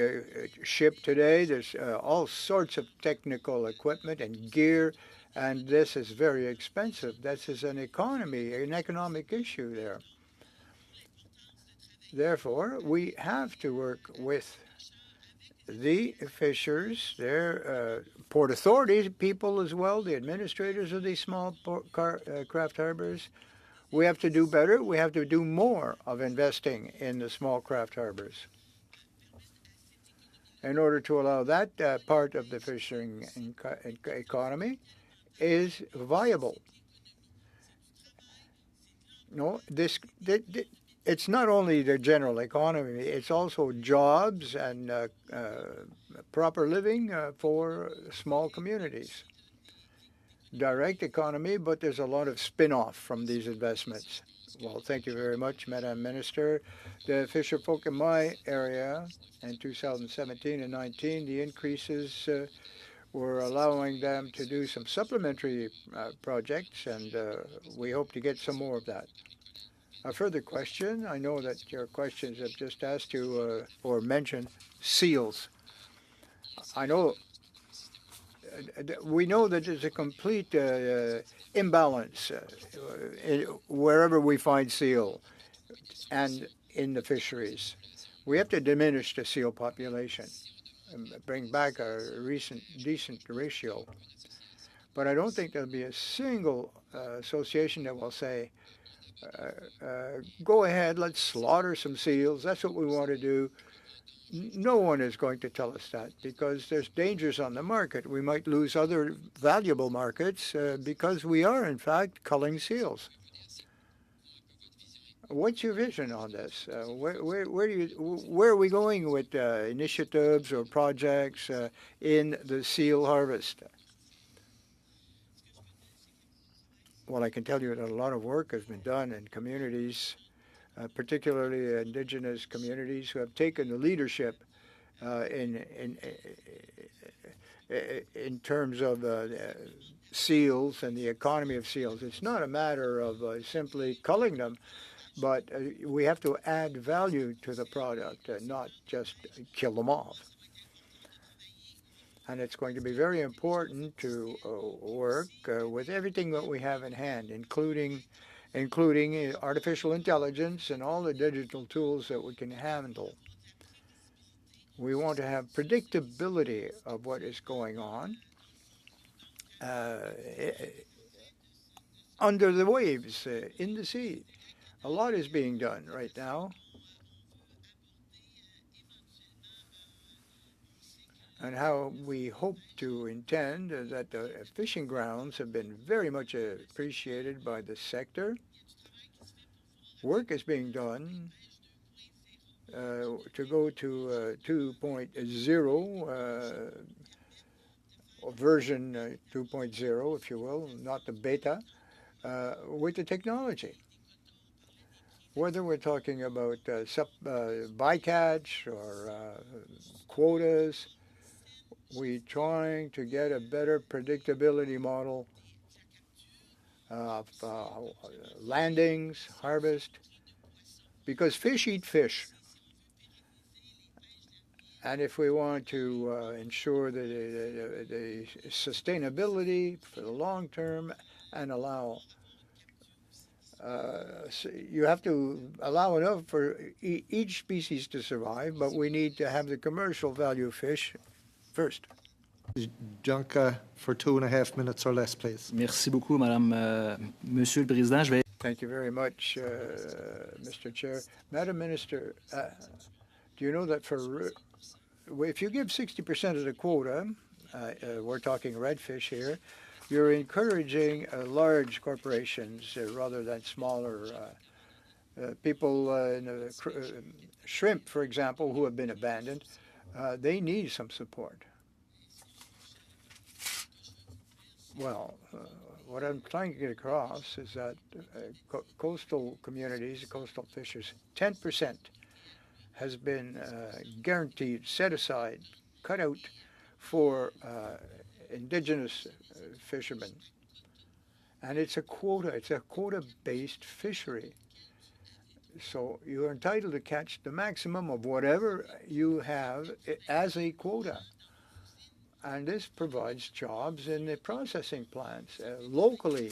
ship today, there's all sorts of technical equipment and gear, and this is very expensive. This is an economic issue there. Therefore, we have to work with the fishers, their port authority people as well, the administrators of these small craft harbors. We have to do better. We have to do more of investing in the small craft harbors in order to allow that part of the fishing economy is viable. No, it's not only the general economy, it's also jobs and proper living for small communities. Direct economy, but there's a lot of spin-off from these investments. Well, thank you very much, Madam Minister. The fisher folk in my area in 2017 and 19, the increases were allowing them to do some supplementary projects, and we hope to get some more of that. A further question. I know that your questions have just asked you or mentioned seals. We know that there's a complete imbalance wherever we find seal and in the fisheries. We have to diminish the seal population and bring back a decent ratio. But I don't think there'll be a single association that will say, go ahead, let's slaughter some seals. That's what we want to do. No one is going to tell us that because there's dangers on the market. We might lose other valuable markets because we are, in fact, culling seals. What's your vision on this? Where are we going with initiatives or projects in the seal harvest? Well, I can tell you that a lot of work has been done in communities, particularly indigenous communities who have taken the leadership in terms of seals and the economy of seals. It's not a matter of simply culling them, but we have to add value to the product, not just kill them off. And it's going to be very important to work with everything that we have in hand, including artificial intelligence and all the digital tools that we can handle. We want to have predictability of what is going on under the waves, in the sea. A lot is being done right now. And how we hope to intend that the fishing grounds have been very much appreciated by the sector. Work is being done to go to 2.0, or version 2.0, if you will, not the beta, with the technology. whether we're talking about bycatch or quotas, we're trying to get a better predictability model of landings, harvest, because fish eat fish. And if we want to ensure the sustainability for the long term and allow, you have to allow enough for each species to survive, but we need to have the commercial value fish first. Junka, for 2.5 minutes or less, please. Merci beaucoup, Monsieur le Président. Je vais... Thank you very much, Mr. Chair. Madam Minister, do you know that if you give 60% of the quota, we're talking redfish here, you're encouraging large corporations rather than smaller people in shrimp, for example, who have been abandoned. They need some support. Well, what I'm trying to get across is that coastal communities, coastal fishers, 10% has been guaranteed, set aside, cut out for indigenous fishermen. And it's a quota-based fishery. So you're entitled to catch the maximum of whatever you have as a quota. And this provides jobs in the processing plants locally.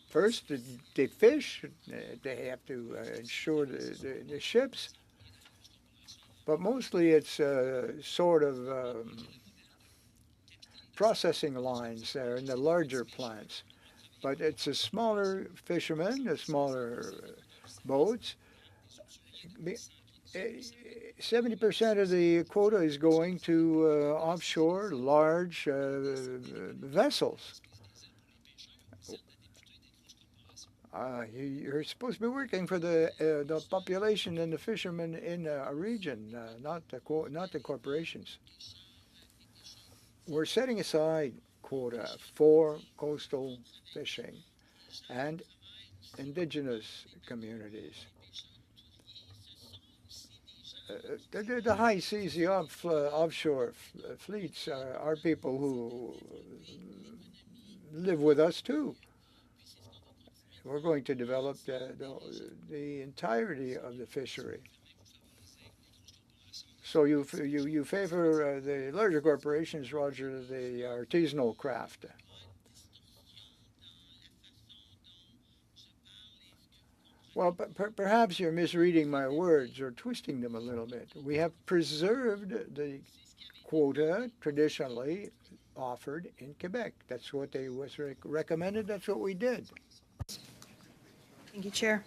First, the fish, they have to ensure the ships, but mostly it's sort of processing lines there in the larger plants. But it's a smaller fishermen, the smaller boats. 70% of the quota is going to offshore large vessels. You're supposed to be working for the population and the fishermen in a region, not the corporations. We're setting aside quota for coastal fishing and indigenous communities. The high seas, the offshore fleets are people who live with us too. We're going to develop the entirety of the fishery. So you favor the larger corporations, Roger, the artisanal craft. Well, perhaps you're misreading my words or twisting them a little bit. We have preserved the quota traditionally offered in Quebec. That's what they was recommended. That's what we did. Thank you, Chair.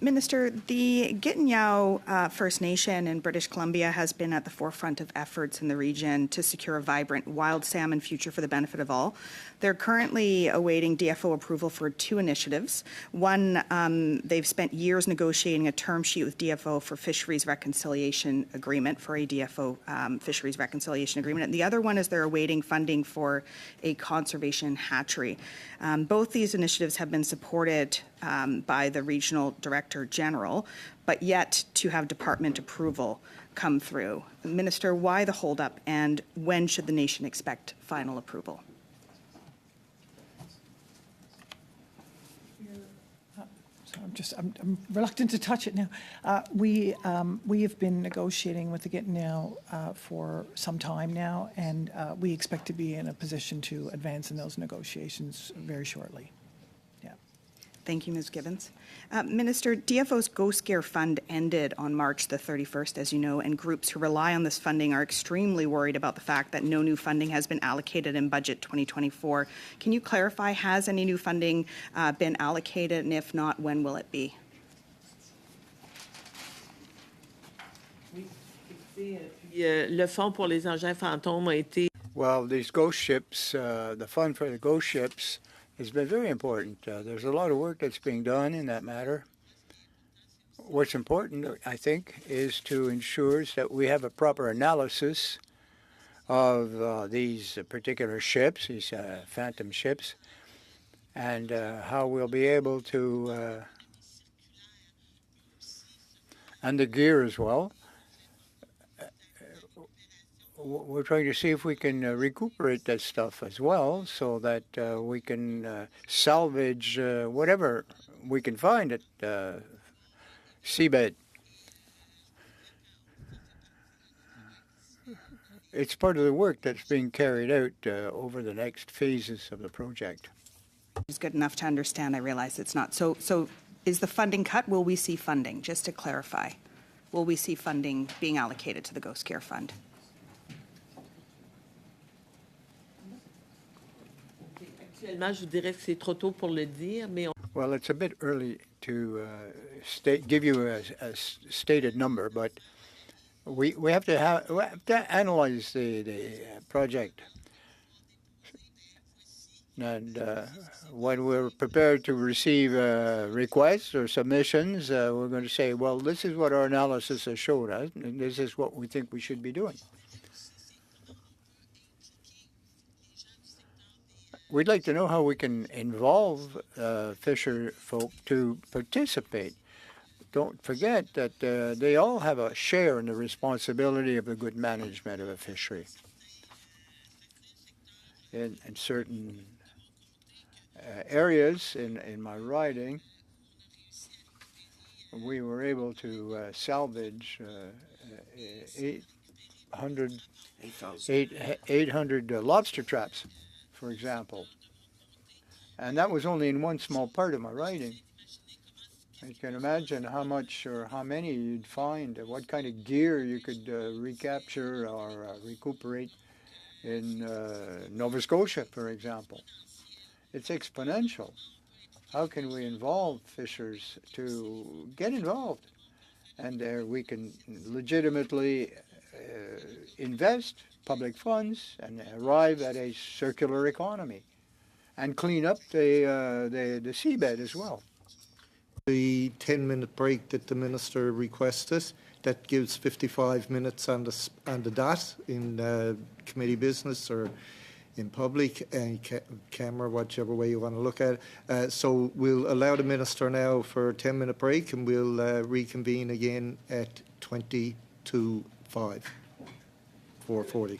Minister, the Gitineau First Nation in British Columbia has been at the forefront of efforts in the region to secure a vibrant wild salmon future for the benefit of all. They're currently awaiting DFO approval for 2 initiatives. One, they've spent years negotiating a term sheet with DFO for Fisheries Reconciliation Agreement, for a DFO Fisheries Reconciliation Agreement. And the other one is they're awaiting funding for a conservation hatchery. Both these initiatives have been supported by the Regional Director General, but yet to have department approval come through. Minister, why the holdup, and when should the nation expect final approval? I'm reluctant to touch it now. We have been negotiating with the Gitineau for some time now, and we expect to be in a position to advance in those negotiations very shortly. Yeah. Thank you, Ms. Gibbons. Minister, DFO's Go Scare Fund ended on March the 31st, as you know, and groups who rely on this funding are extremely worried about the fact that no new funding has been allocated in Budget 2024. Can you clarify, has any new funding been allocated, and if not, when will it be? Le fonds pour les engins fantômes a été... Well, these ghost ships, the fund for the ghost ships has been very important. There's a lot of work that's being done in that matter. What's important, I think, is to ensure that we have a proper analysis of these particular ships, these phantom ships, and how we'll be able to, and the gear as well. We're trying to see if we can recuperate that stuff as well, so that we can salvage whatever we can find at seabed. It's part of the work that's being carried out over the next phases of the project. It's good enough to understand. I realize it's not. So is the funding cut? Will we see funding? Just to clarify, will we see funding being allocated to the Ghost Care Fund? Actuellement, je vous dirais que c'est trop tôt pour le dire, mais Well, it's a bit early to give you a stated number, but we have to analyze the project. And when we're prepared to receive requests or submissions, we're going to say, well, this is what our analysis has showed us, and this is what we think we should be doing. We'd like to know how we can involve fisher folk to participate. Don't forget that they all have a share in the responsibility of the good management of a fishery. In certain areas in my riding, we were able to salvage 800 lobster traps, for example. And that was only in one small part of my riding. You can imagine how much or how many you'd find, what kind of gear you could recapture or recuperate in Nova Scotia, for example. It's exponential. How can we involve fishers to get involved? And there we can legitimately invest public funds and arrive at a circular economy and clean up the seabed as well. The 10-minute break that the Minister requested, that gives 55 minutes on the dot in committee business or in public and camera, whichever way you want to look at it. So we'll allow the Minister now for a 10-minute break, and we'll reconvene again at 20 to 5, 4:40.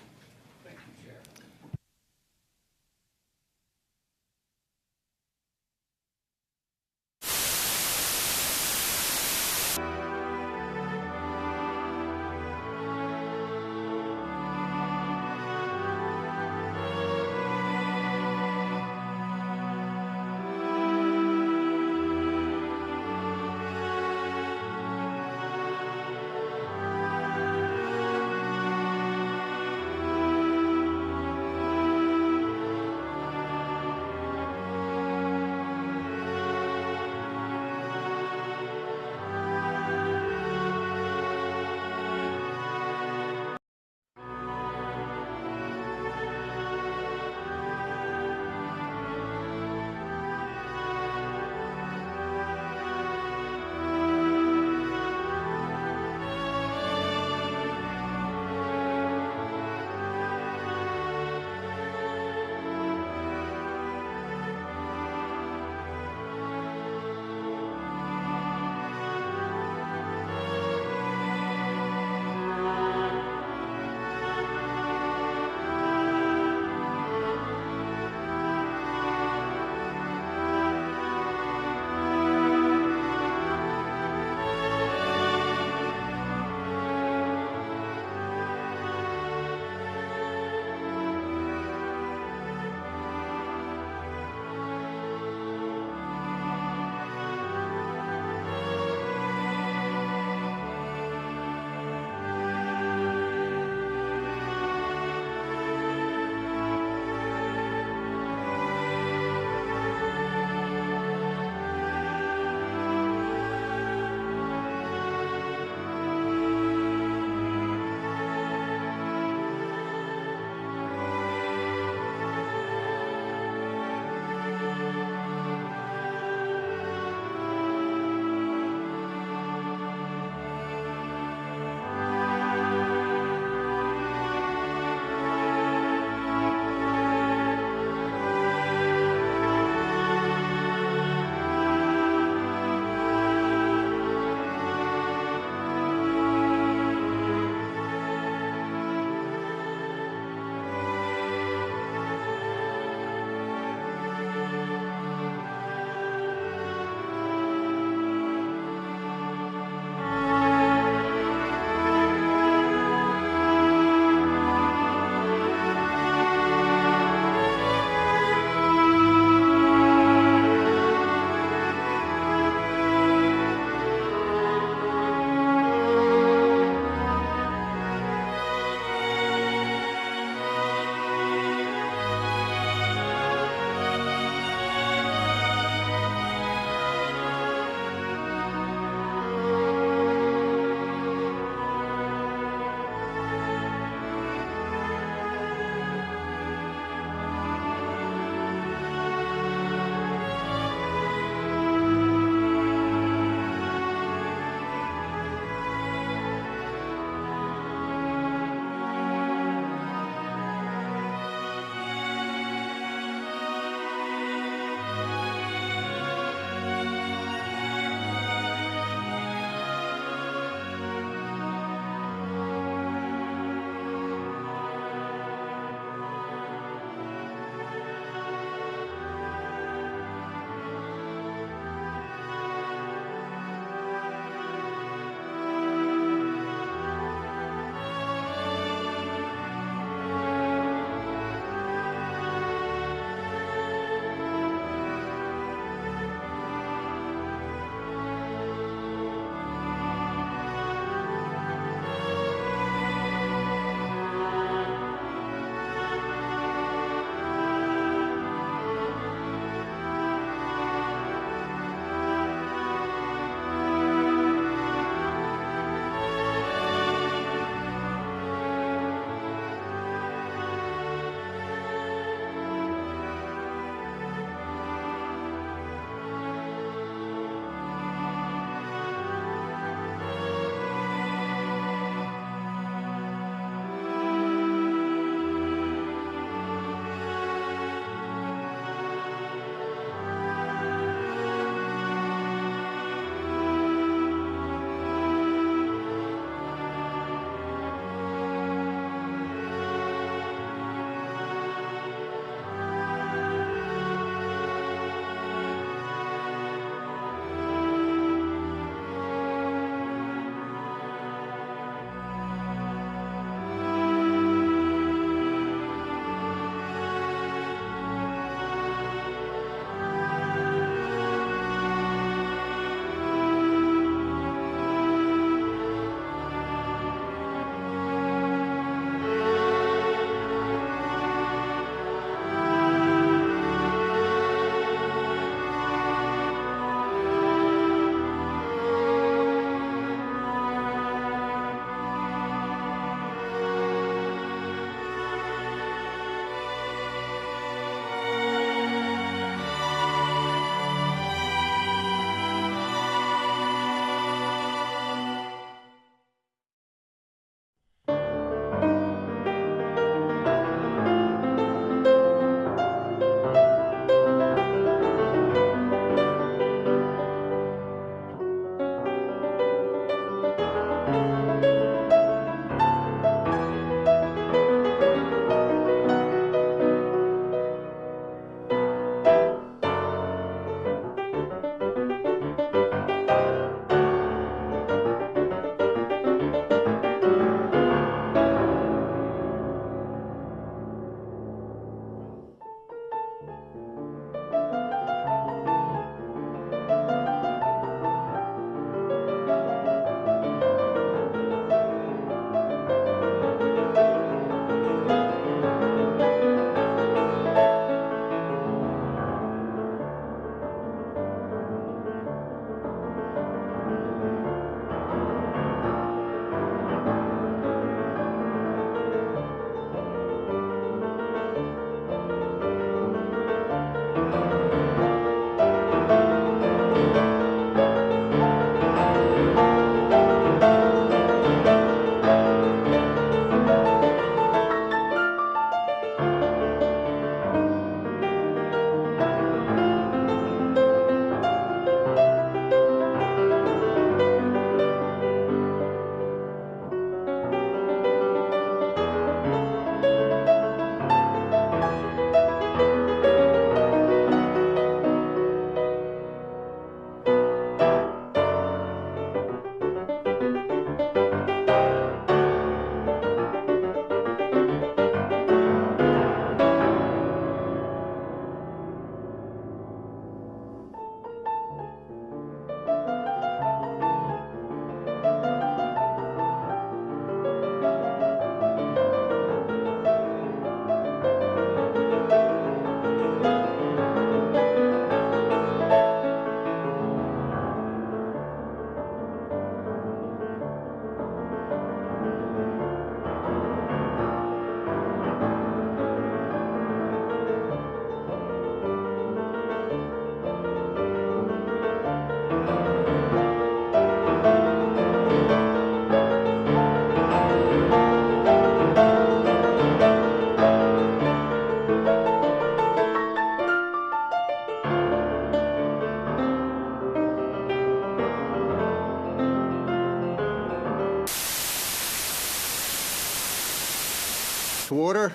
to order.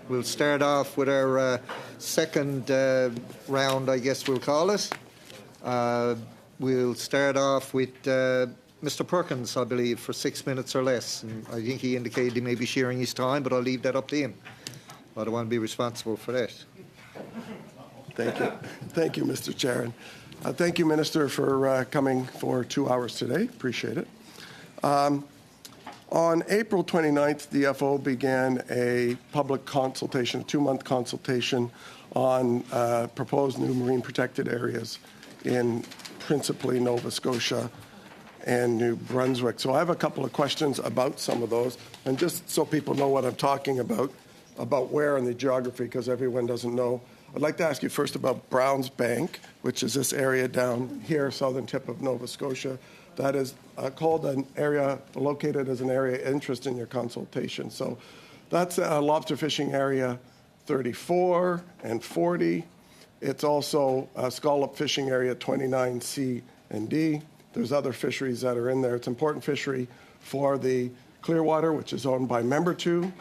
We'll start off with our second round, I guess we'll call it. We'll start off with Mr. Perkins, I believe, for 6 minutes or less. And I think he indicated he may be sharing his time, but I'll leave that up to him. I don't want to be responsible for that. Thank you. Thank you, Mr. Chair. And thank you, Minister, for coming for 2 hours today. Appreciate it. On April 29th, the FO began a public consultation, a 2-month consultation on proposed new marine protected areas in principally Nova Scotia and New Brunswick. So I have a couple of questions about some of those, and just so people know what I'm talking about where in the geography, because everyone doesn't know. I'd like to ask you first about Browns Bank, which is this area down here, southern tip of Nova Scotia. That is called an area, located as an area of interest in your consultation. So that's a lobster fishing area 34 and 40. It's also a scallop fishing area 29C and D. There's other fisheries that are in there. It's an important fishery for the Clearwater, which is owned by Member 2,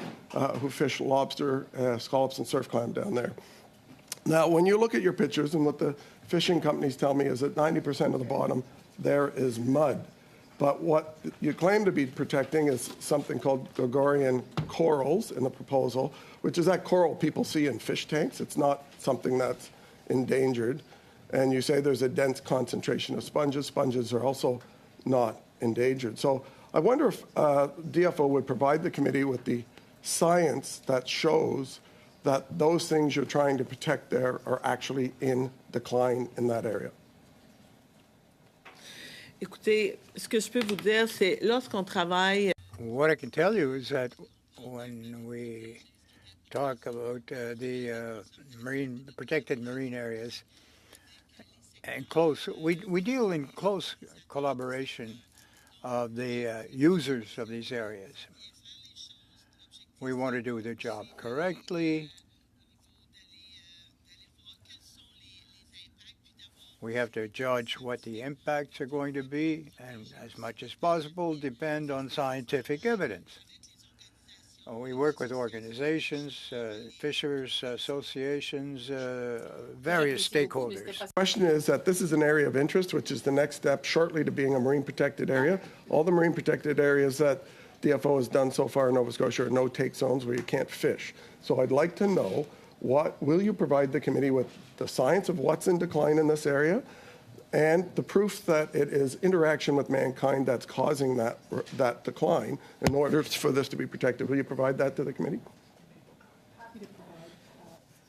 who fish lobster, scallops, and surf clam down there. Now, when you look at your pictures, and what the fishing companies tell me is that 90% of the bottom there is mud. But what you claim to be protecting is something called Gregorian corals in the proposal, which is that coral people see in fish tanks. It's not something that's endangered. And you say there's a dense concentration of sponges. Sponges are also not endangered. So I wonder if DFO would provide the committee with the science that shows that those things you're trying to protect there are actually in decline in that area. Écoutez, ce que je peux vous dire, c'est lorsqu'on travaille. What I can tell you is that when we talk about the protected marine areas, and we deal in close collaboration of the users of these areas. We want to do their job correctly. We have to judge what the impacts are going to be, and as much as possible, depend on scientific evidence. We work with organizations, fishers associations, various stakeholders. The question is that this is an area of interest, which is the next step shortly to being a marine protected area. All the marine protected areas that DFO has done so far in Nova Scotia are no-take zones where you can't fish. So I'd like to know, will you provide the committee with the science of what's in decline in this area and the proof that it is interaction with mankind that's causing that decline in order for this to be protected? Will you provide that to the committee?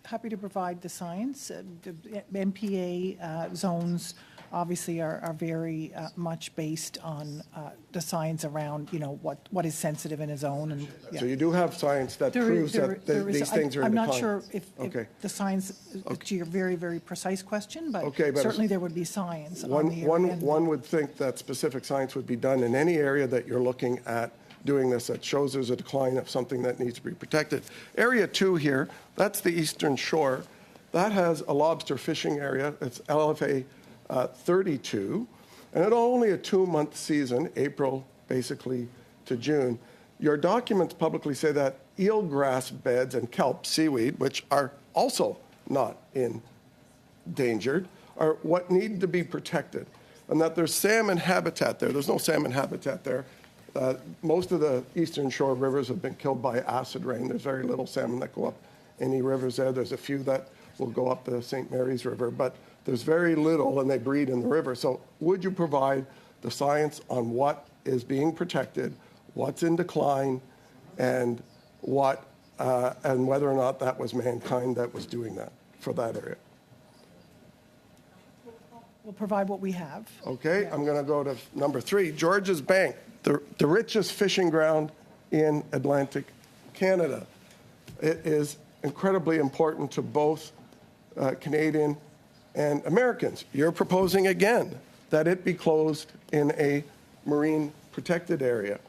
Happy to provide the science. The MPA zones obviously are very much based on the science around, what is sensitive in a zone. And, yeah. So you do have science that proves that these things are in decline. I'm not sure if the science to your very, very precise question, but certainly there would be science on the area. One would think that specific science would be done in any area that you're looking at doing this that shows there's a decline of something that needs to be protected. Area 2 here, that's the eastern shore. That has a lobster fishing area. It's LFA 32, and it's only a 2-month season, April basically to June. Your documents publicly say that eelgrass beds and kelp, seaweed, which are also not endangered, are what need to be protected, and that there's salmon habitat there. There's no salmon habitat there. Most of the eastern shore rivers have been killed by acid rain. There's very little salmon that go up any rivers there. There's a few that will go up the St. Mary's River, but there's very little, and they breed in the river. So would you provide the science on what is being protected, what's in decline, and and whether or not that was mankind that was doing that for that area? We'll provide what we have. Okay, yeah. I'm going to go to number 3, George's Bank, the richest fishing ground in Atlantic Canada. It is incredibly important to both Canadian and Americans. You're proposing again that it be closed in a marine protected area.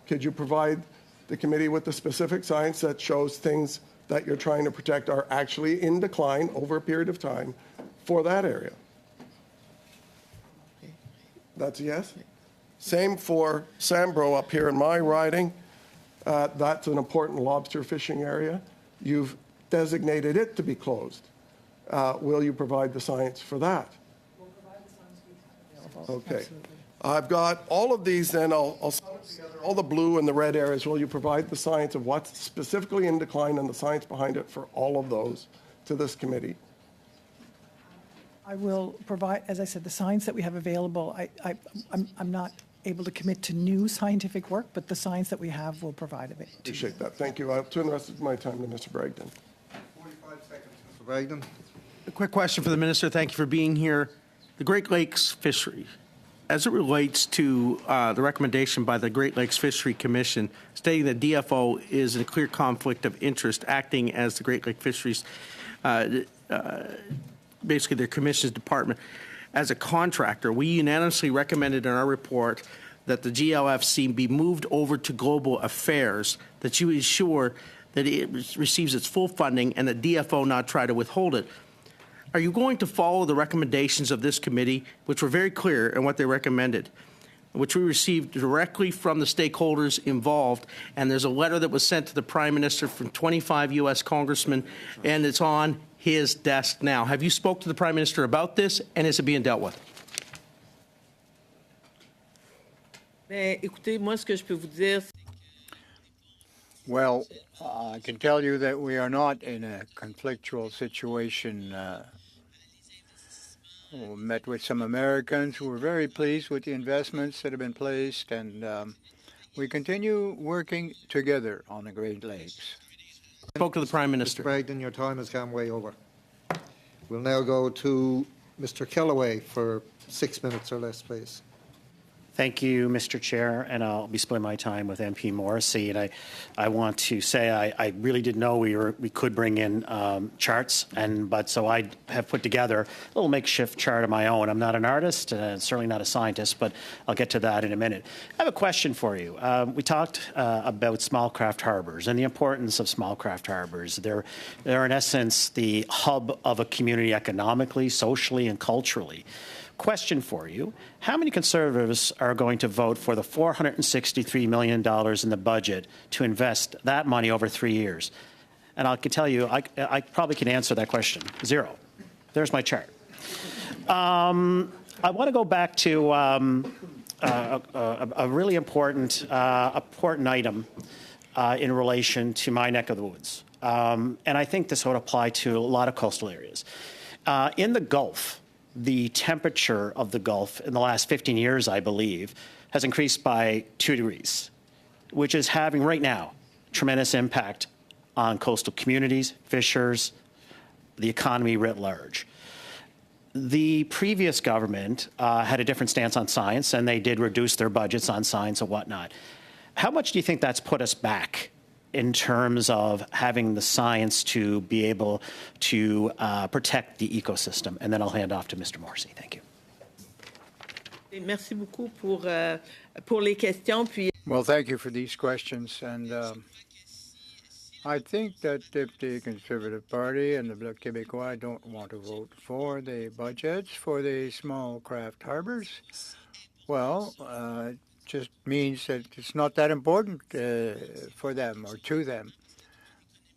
Could you provide the committee with the specific science that shows things that you're trying to protect are actually in decline over a period of time for that area? That's a yes? Same for Sambro up here in my riding. That's an important lobster fishing area. You've designated it to be closed. Will you provide the science for that? We'll provide the science we have available. Okay. Absolutely. I've got all of these, then I'll sum it together, all the blue and the red areas. Will you provide the science of what's specifically in decline and the science behind it for all of those to this committee? I will provide, as I said, the science that we have available. I'm not able to commit to new scientific work, but the science that we have will provide it. Appreciate that. Thank you. I'll turn the rest of my time to Mr. Bragdon. 45 seconds, Mr. Bragdon. A quick question for the minister. Thank you for being here. The Great Lakes fishery, as it relates to the recommendation by the Great Lakes Fishery Commission stating that DFO is in a clear conflict of interest acting as the Great Lake Fisheries, basically their commission's department, as a contractor, we unanimously recommended in our report that the GLFC be moved over to Global Affairs, that you ensure that it receives its full funding and that DFO not try to withhold it. Are you going to follow the recommendations of this committee, which were very clear in what they recommended, which we received directly from the stakeholders involved? And there's a letter that was sent to the Prime Minister from 25 U.S. congressmen, and it's on his desk now. Have you spoke to the Prime Minister about this, and is it being dealt with? Mais écoutez, moi, ce que je peux vous dire, Well, I can tell you that we are not in a conflictual situation. We met with some Americans who were very pleased with the investments that have been placed, and we continue working together on the Great Lakes. Spoke to the Prime Minister. Mr. Bragdon, your time has gone way over. We'll now go to Mr. Kellaway for 6 minutes or less, please. Thank you, Mr. Chair, and I'll be splitting my time with MP Morrissey. And I want to say I really didn't know we could bring in charts, but so I have put together a little makeshift chart of my own. I'm not an artist, certainly not a scientist, but I'll get to that in a minute. I have a question for you. We talked about small craft harbors and the importance of small craft harbors. They're in essence the hub of a community economically, socially, and culturally. Question for you. How many Conservatives are going to vote for the $463 million in the budget to invest that money over 3 years? And I can tell you, I probably can answer that question. 0. There's my chart. I want to go back to a really important item in relation to my neck of the woods. And I think this would apply to a lot of coastal areas. In the Gulf, the temperature of the Gulf in the last 15 years, I believe, has increased by 2 degrees, which is having right now tremendous impact on coastal communities, fishers, the economy writ large. The previous government had a different stance on science, and they did reduce their budgets on science and whatnot. How much do you think that's put us back in terms of having the science to be able to protect the ecosystem? And then I'll hand off to Mr. Morrissey. Thank you. merci beaucoup pour les questions. Puis Well, thank you for these questions. And I think that if the Conservative Party and the Bloc Québécois don't want to vote for the budgets for the small craft harbors, well, it just means that it's not that important for them or to them.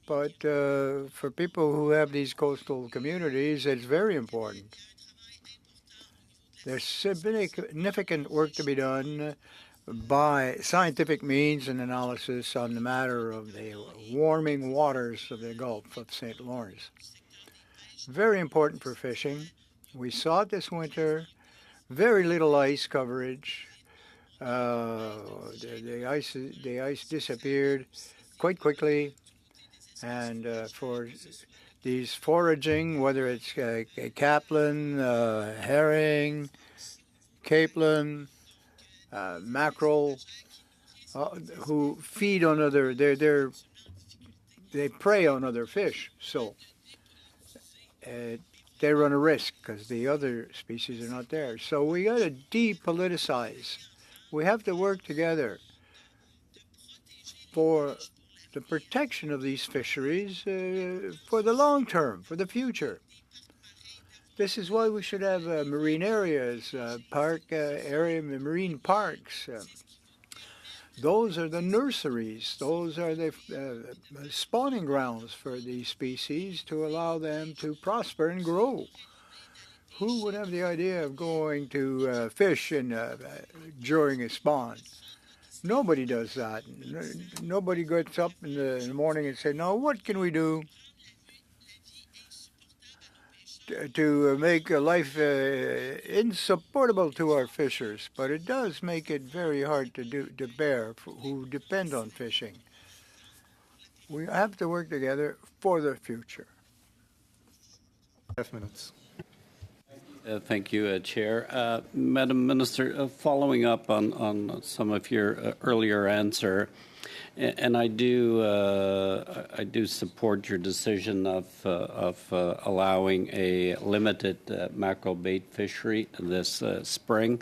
But for people who have these coastal communities, it's very important. There's significant work to be done by scientific means and analysis on the matter of the warming waters of the Gulf of St. Lawrence. Very important for fishing. We saw it this winter. Very little ice coverage. The ice disappeared quite quickly, and for these foraging, whether it's capelin, herring, capelin, mackerel, who feed on other, they prey on other fish, so they run a risk because the other species are not there. So we got to depoliticize. We have to work together for the protection of these fisheries for the long term, for the future. This is why we should have marine areas, marine parks. Those are the nurseries. Those are the spawning grounds for these species to allow them to prosper and grow. Who would have the idea of going to fish during a spawn? Nobody does that. Nobody gets up in the morning and says, "Now, what can we do to make life insupportable to our fishers?" But it does make it very hard to bear who depend on fishing. We have to work together for the future. 5 minutes. Thank you, Chair. Madam Minister, following up on some of your earlier answer, and I do support your decision of allowing a limited mackerel bait fishery this spring.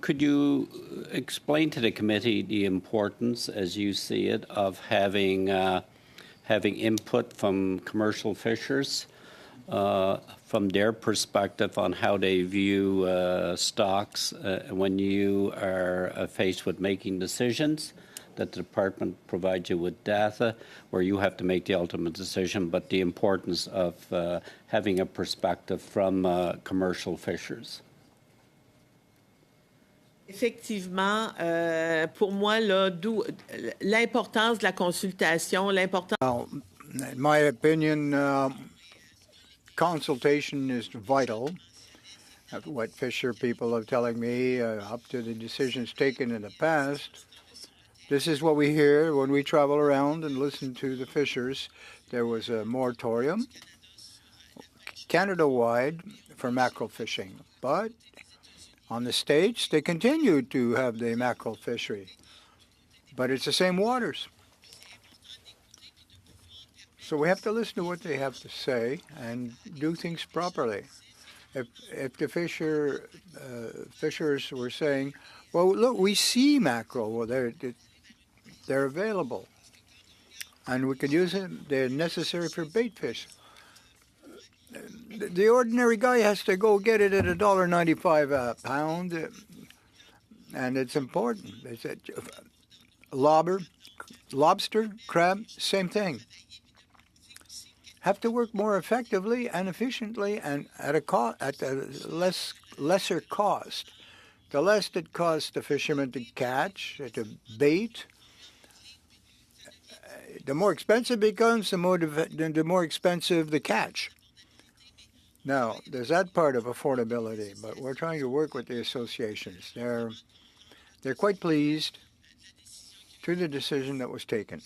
Could you explain to the committee the importance, as you see it, of having input from commercial fishers? From their perspective on how they view stocks when you are faced with making decisions, that the department provides you with data where you have to make the ultimate decision, but the importance of having a perspective from commercial fishers. Effectivement, pour moi, là, d'où l'importance de la consultation, l'importance. Well, in my opinion, consultation is vital. What fisher people are telling me up to the decisions taken in the past. This is what we hear when we travel around and listen to the fishers. There was a moratorium Canada-wide for mackerel fishing, but on the States they continued to have the mackerel fishery, but it's the same waters. So we have to listen to what they have to say and do things properly. If the fishers were saying, "Well, look, we see mackerel. Well, they're available, and we could use them. They're necessary for bait fish." The ordinary guy has to go get it at $1.95 a pound, and it's important. It's lobster, crab, same thing. Have to work more effectively and efficiently and at a lesser cost. The less it costs the fishermen to catch, to bait, the more expensive it becomes, the more expensive the catch. Now, there's that part of affordability, but we're trying to work with the associations. They're quite pleased to the decision that was taken.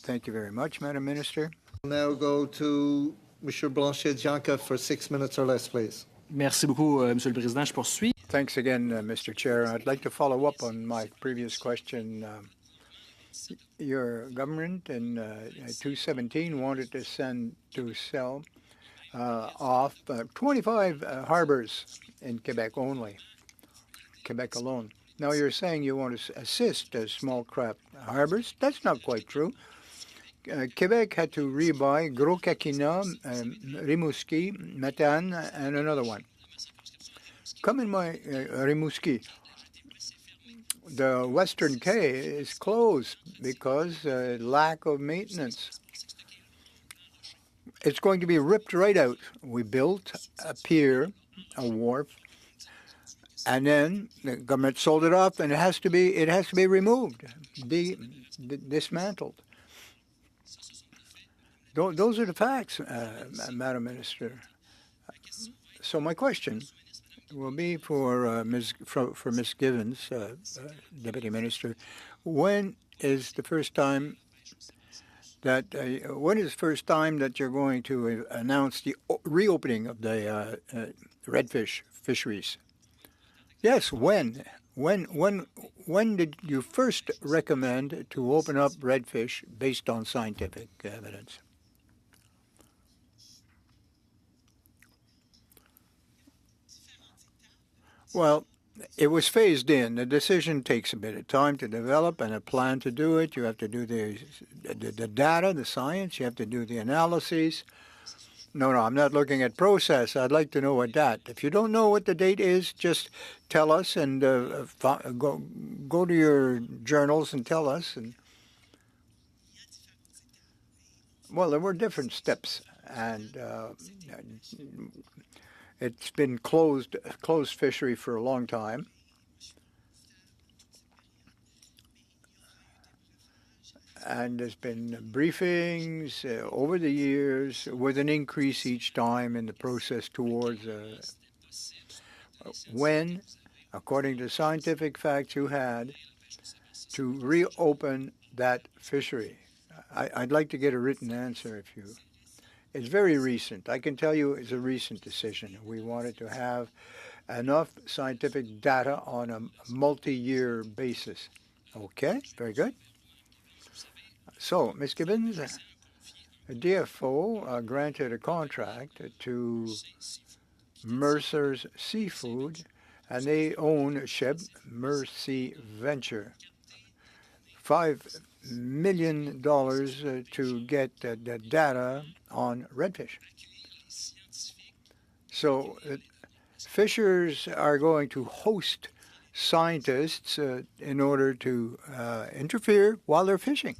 Thank you very much, Madam Minister. We'll now go to Mr. Blanchet-Janka for 6 minutes or less, please. Merci beaucoup, Monsieur le Président. Je poursuis. Thanks again, Mr. Chair. I'd like to follow up on my previous question. Your government in 2017 wanted to sell off 25 harbors in Quebec only, Quebec alone. Now you're saying you want to assist small craft harbors. That's not quite true. Quebec had to rebuy Gros-Caquina, Rimouski, Matane, and another one. Come in my Rimouski. The Western Quay is closed because lack of maintenance. It's going to be ripped right out. We built a pier, a wharf, and then the government sold it off, and it has to be removed, dismantled. Those are the facts, Madam Minister. So my question will be for Ms. Givens, Deputy Minister. When is the first time that you're going to announce the reopening of the redfish fisheries? Yes, when? When did you first recommend to open up redfish based on scientific evidence? Well, it was phased in. The decision takes a bit of time to develop and a plan to do it. You have to do the data, the science. You have to do the analyses. No, I'm not looking at process. I'd like to know what that. If you don't know what the date is, just tell us and go to your journals and tell us. And well, there were different steps, and it's been closed fishery for a long time. And there's been briefings over the years with an increase each time in the process towards when, according to scientific facts you had, to reopen that fishery. I'd like to get a written answer if you. It's very recent. I can tell you it's a recent decision. We wanted to have enough scientific data on a multi-year basis. Okay, very good. So, Ms. Gibbons, the DFO granted a contract to Mercer's Seafood, and they own Ship Mercy Venture. $5 million to get the data on redfish. So fishers are going to host scientists in order to interfere while they're fishing.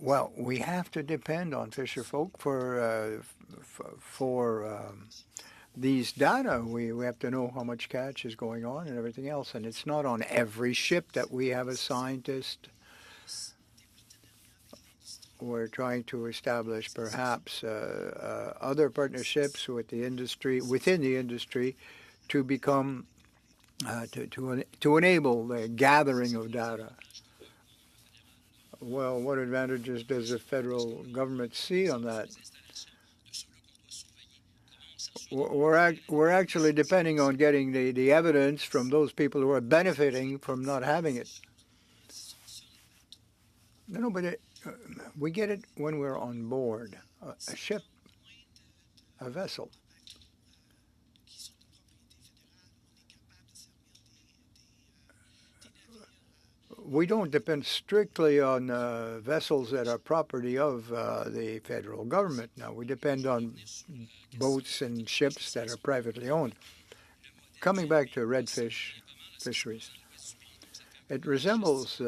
Well, we have to depend on fisher folk for these data. We have to know how much catch is going on and everything else. And it's not on every ship that we have a scientist. We're trying to establish perhaps other partnerships with the industry, within the industry, to become to enable the gathering of data. Well, what advantages does the federal government see on that? We're actually depending on getting the evidence from those people who are benefiting from not having it. No, but we get it when we're on board a ship, a vessel. We don't depend strictly on vessels that are property of the federal government. Now, we depend on boats and ships that are privately owned. Coming back to redfish fisheries, it resembles,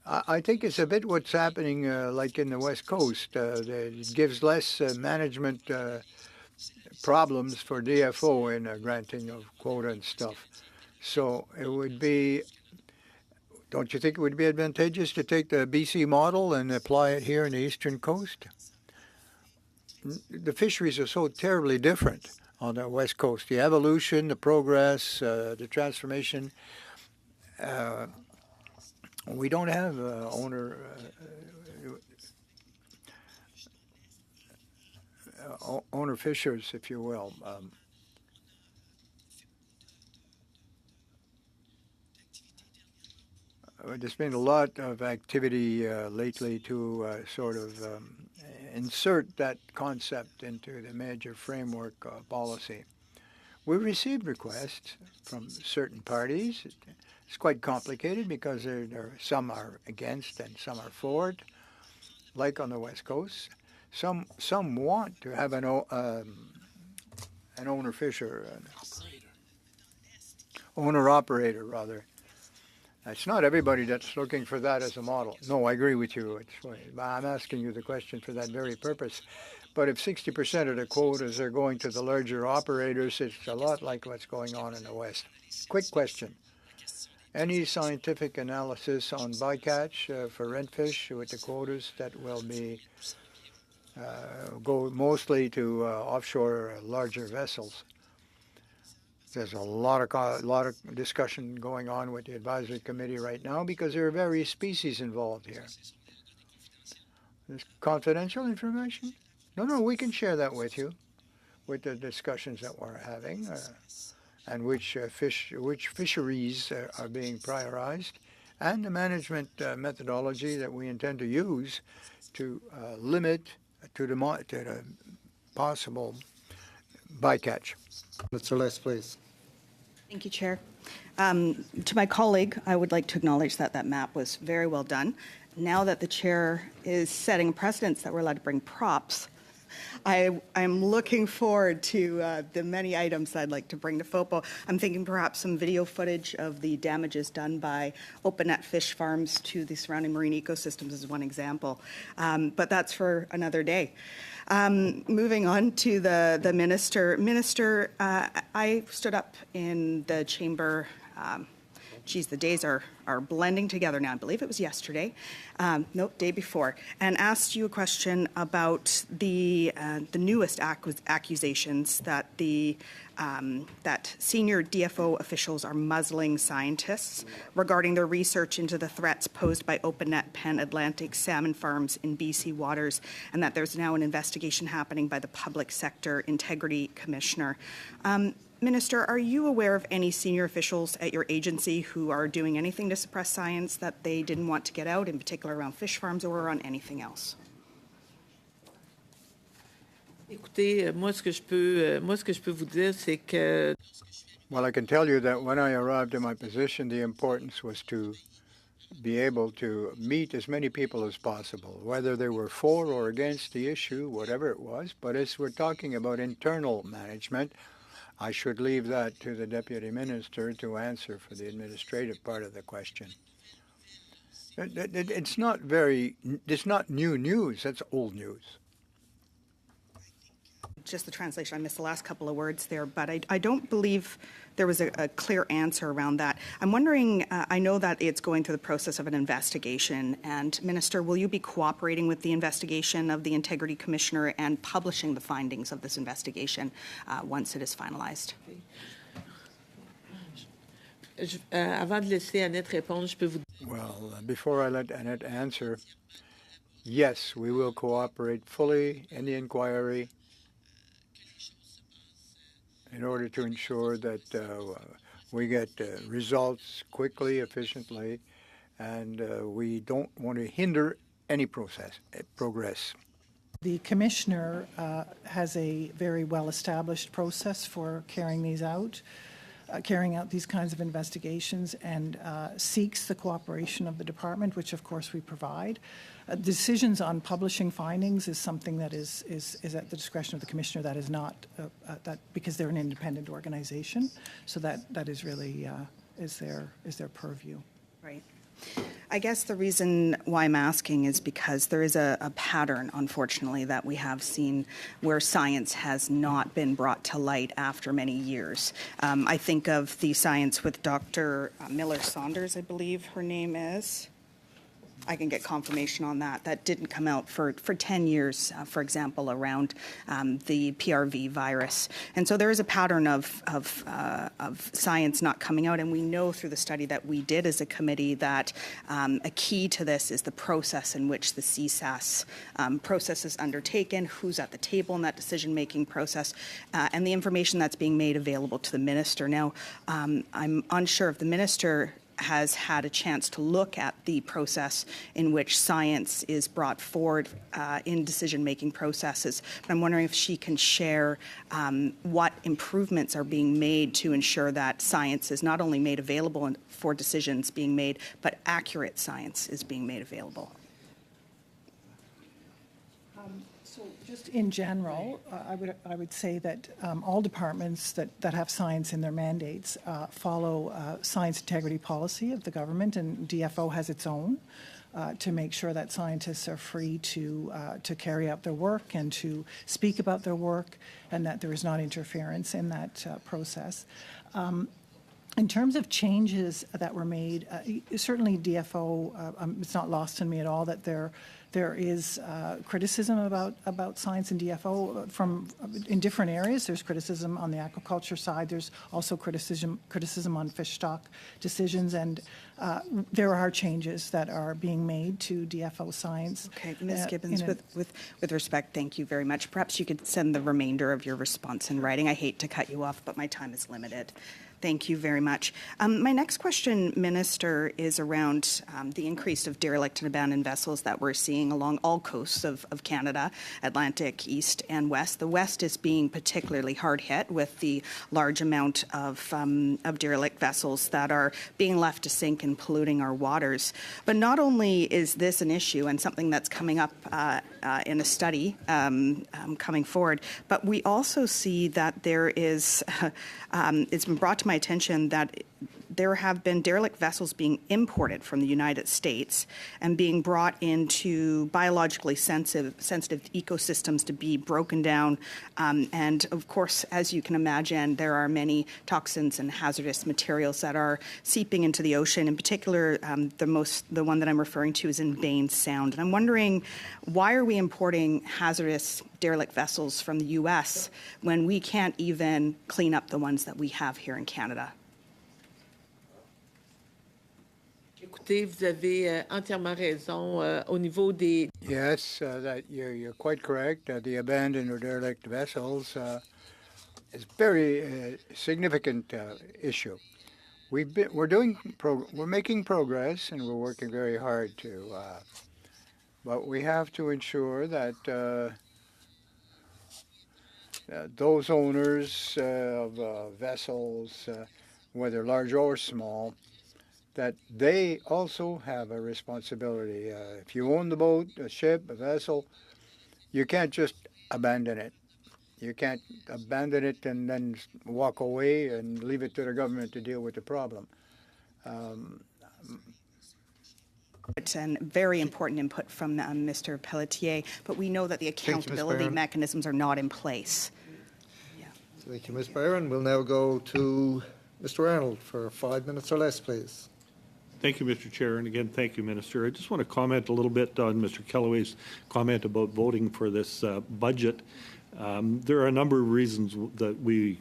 I think it's a bit what's happening like in the West Coast. It gives less management problems for DFO in granting of quota and stuff. So it would be, don't you think it would be advantageous to take the BC model and apply it here in the eastern coast? The fisheries are so terribly different on the West Coast. The evolution, the progress, the transformation. We don't have owner fishers, if you will. There's been a lot of activity lately to sort of insert that concept into the major framework policy. We received requests from certain parties. It's quite complicated because some are against and some are for it, like on the West Coast. Some want to have an owner fisher, owner operator rather. It's not everybody that's looking for that as a model. No, I agree with you. I'm asking you the question for that very purpose. But if 60% of the quotas are going to the larger operators, it's a lot like what's going on in the West. Quick question. Any scientific analysis on bycatch for redfish with the quotas that will be go mostly to offshore larger vessels? There's a lot of discussion going on with the advisory committee right now because there are various species involved here. There's confidential information? No, we can share that with you, with the discussions that we're having, and which fisheries are being prioritized, and the management methodology that we intend to use to limit to the possible bycatch. Mr. Les, please. Thank you, Chair. To my colleague, I would like to acknowledge that that map was very well done. now that the chair is setting precedents that we're allowed to bring props, I'm looking forward to the many items I'd like to bring to FOPO. I'm thinking perhaps some video footage of the damages done by open net fish farms to the surrounding marine ecosystems as one example. But that's for another day. Moving on to the minister. Minister, I stood up in the chamber. The days are blending together now. I believe it was yesterday, day before, and asked you a question about the newest accusations that that senior DFO officials are muzzling scientists regarding their research into the threats posed by open net Pan Atlantic salmon farms in BC waters, and that there's now an investigation happening by the Public Sector Integrity Commissioner. Minister, are you aware of any senior officials at your agency who are doing anything to suppress science that they didn't want to get out, in particular around fish farms or on anything else? Écoutez, moi, ce que je peux vous dire, c'est que... Well, I can tell you that when I arrived in my position, the importance was to be able to meet as many people as possible, whether they were for or against the issue, whatever it was. But as we're talking about internal management, I should leave that to the Deputy Minister to answer for the administrative part of the question. It's not new news, that's old news. Just the translation, I missed the last couple of words there, but I don't believe there was a clear answer around that. I'm wondering, I know that it's going through the process of an investigation, and Minister, will you be cooperating with the investigation of the Integrity Commissioner and publishing the findings of this investigation once it is finalized? Avant de laisser Annette répondre, je peux vous... Well, before I let Annette answer, yes, we will cooperate fully in the inquiry in order to ensure that we get results quickly, efficiently, and we don't want to hinder any progress. The Commissioner has a very well-established process for carrying out these kinds of investigations, and seeks the cooperation of the department, which of course we provide. Decisions on publishing findings is something that is at the discretion of the Commissioner. That is not that, because they're an independent organization, so that is really is their purview. Right. I guess the reason why I'm asking is because there is a pattern, unfortunately, that we have seen where science has not been brought to light after many years. I think of the science with Dr. Miller-Saunders, I believe her name is. I can get confirmation on that. That didn't come out for 10 years, for example, around the PRV virus. And so there is a pattern of science not coming out. And we know through the study that we did as a committee that a key to this is the process in which the CSAS process is undertaken, who's at the table in that decision-making process, and the information that's being made available to the minister. Now, I'm unsure if the minister has had a chance to look at the process in which science is brought forward in decision-making processes. But I'm wondering if she can share what improvements are being made to ensure that science is not only made available for decisions being made, but accurate science is being made available. So just in general, I would say that all departments that have science in their mandates follow science integrity policy of the government, and DFO has its own to make sure that scientists are free to carry out their work and to speak about their work, and that there is not interference in that process. In terms of changes that were made, certainly DFO, it's not lost on me at all that there is criticism about science and DFO in different areas. There's criticism on the aquaculture side. There's also criticism on fish stock decisions, and there are changes that are being made to DFO science. Okay, Ms. Gibbons, with respect, thank you very much. Perhaps you could send the remainder of your response in writing. I hate to cut you off, but my time is limited. Thank you very much. My next question, Minister, is around the increase of derelict and abandoned vessels that we're seeing being along all coasts of Canada, Atlantic, East and West. The West is being particularly hard hit with the large amount of derelict vessels that are being left to sink and polluting our waters. But not only is this an issue and something that's coming up in a study coming forward, but we also see that there is, it's been brought to my attention that there have been derelict vessels being imported from the United States and being brought into biologically sensitive ecosystems to be broken down. And of course, as you can imagine, there are many toxins and hazardous materials that are seeping into the ocean. In particular, the one that I'm referring to is in Bain Sound. And I'm wondering, why are we importing hazardous derelict vessels from the U.S. when we can't even clean up the ones that we have here in Canada? Écoutez, vous avez entièrement raison au niveau des... Yes, that you're quite correct. The abandoned or derelict vessels is a very significant issue. We're making progress, and we're working very hard to. But we have to ensure that those owners of vessels, whether large or small, that they also have a responsibility. If you own the boat, a ship, a vessel, you can't just abandon it. You can't abandon it and then walk away and leave it to the government to deal with the problem. And very important input from Mr. Pelletier, but we know that the accountability mechanisms are not in place. Yeah. Thank you, Ms. Byron. We'll now go to Mr. Arnold for 5 minutes or less, please. Thank you, Mr. Chair, and again, thank you, Minister. I just want to comment a little bit on Mr. Kellaway's comment about voting for this budget. There are a number of reasons that we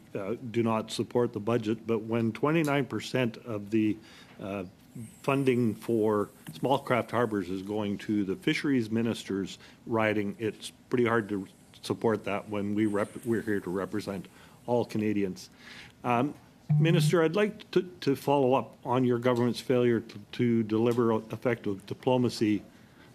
do not support the budget, but when 29% of the funding for small craft harbors is going to the fisheries minister's riding, it's pretty hard to support that when we're here to represent all Canadians. Minister, I'd like to follow up on your government's failure to deliver effective diplomacy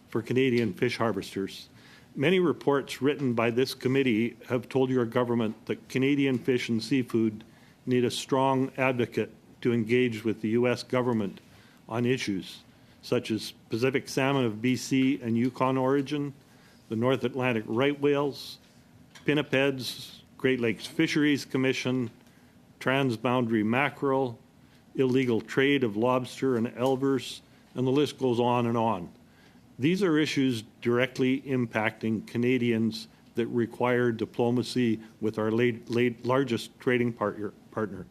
for Canadian fish harvesters. Many reports written by this committee have told your government that Canadian fish and seafood need a strong advocate to engage with the U.S. government on issues such as Pacific salmon of BC and Yukon origin, the North Atlantic right whales, pinnipeds, Great Lakes Fisheries Commission, transboundary mackerel, illegal trade of lobster and elvers, and the list goes on and on. These are issues directly impacting Canadians that require diplomacy with our largest trading partner.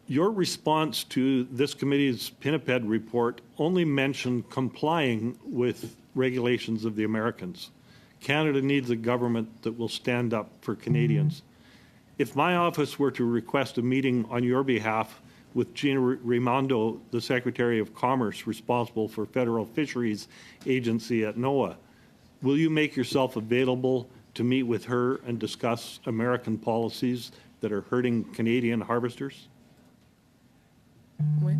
Your response to this committee's pinniped report only mentioned complying with regulations of the Americans. Canada needs a government that will stand up for Canadians. If my office were to request a meeting on your behalf with Gina Raimondo, the Secretary of Commerce responsible for Federal Fisheries Agency at NOAA, will you make yourself available to meet with her and discuss American policies that are hurting Canadian harvesters? Oui.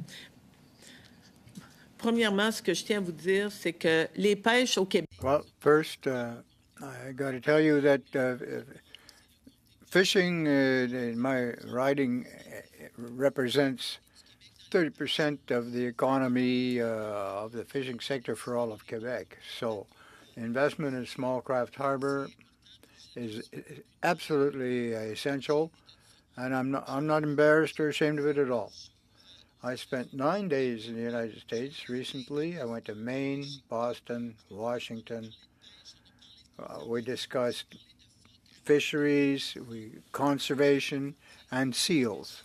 Premièrement, ce que je tiens à vous dire, c'est que les pêches au Québec... Well, first, I got to tell you that fishing in my riding represents 30% of the economy of the fishing sector for all of Quebec. So investment in small craft harbor is absolutely essential, and I'm not embarrassed or ashamed of it at all. I spent 9 days in the United States recently. I went to Maine, Boston, Washington. We discussed fisheries, conservation, and seals.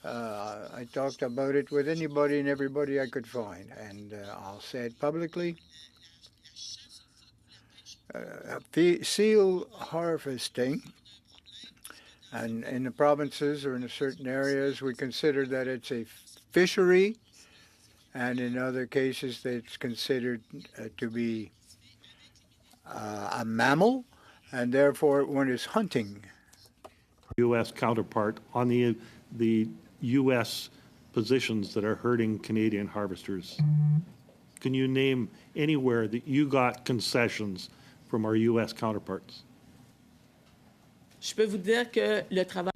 I talked about it with anybody and everybody I could find, and I'll say it publicly. Seal harvesting, and in the provinces or in certain areas, we consider that it's a fishery, and in other cases, it's considered to be a mammal, and therefore one is hunting. U.S. counterpart on the U.S. positions that are hurting Canadian harvesters. can you name anywhere that you got concessions from our U.S. counterparts? Je peux vous dire que le travail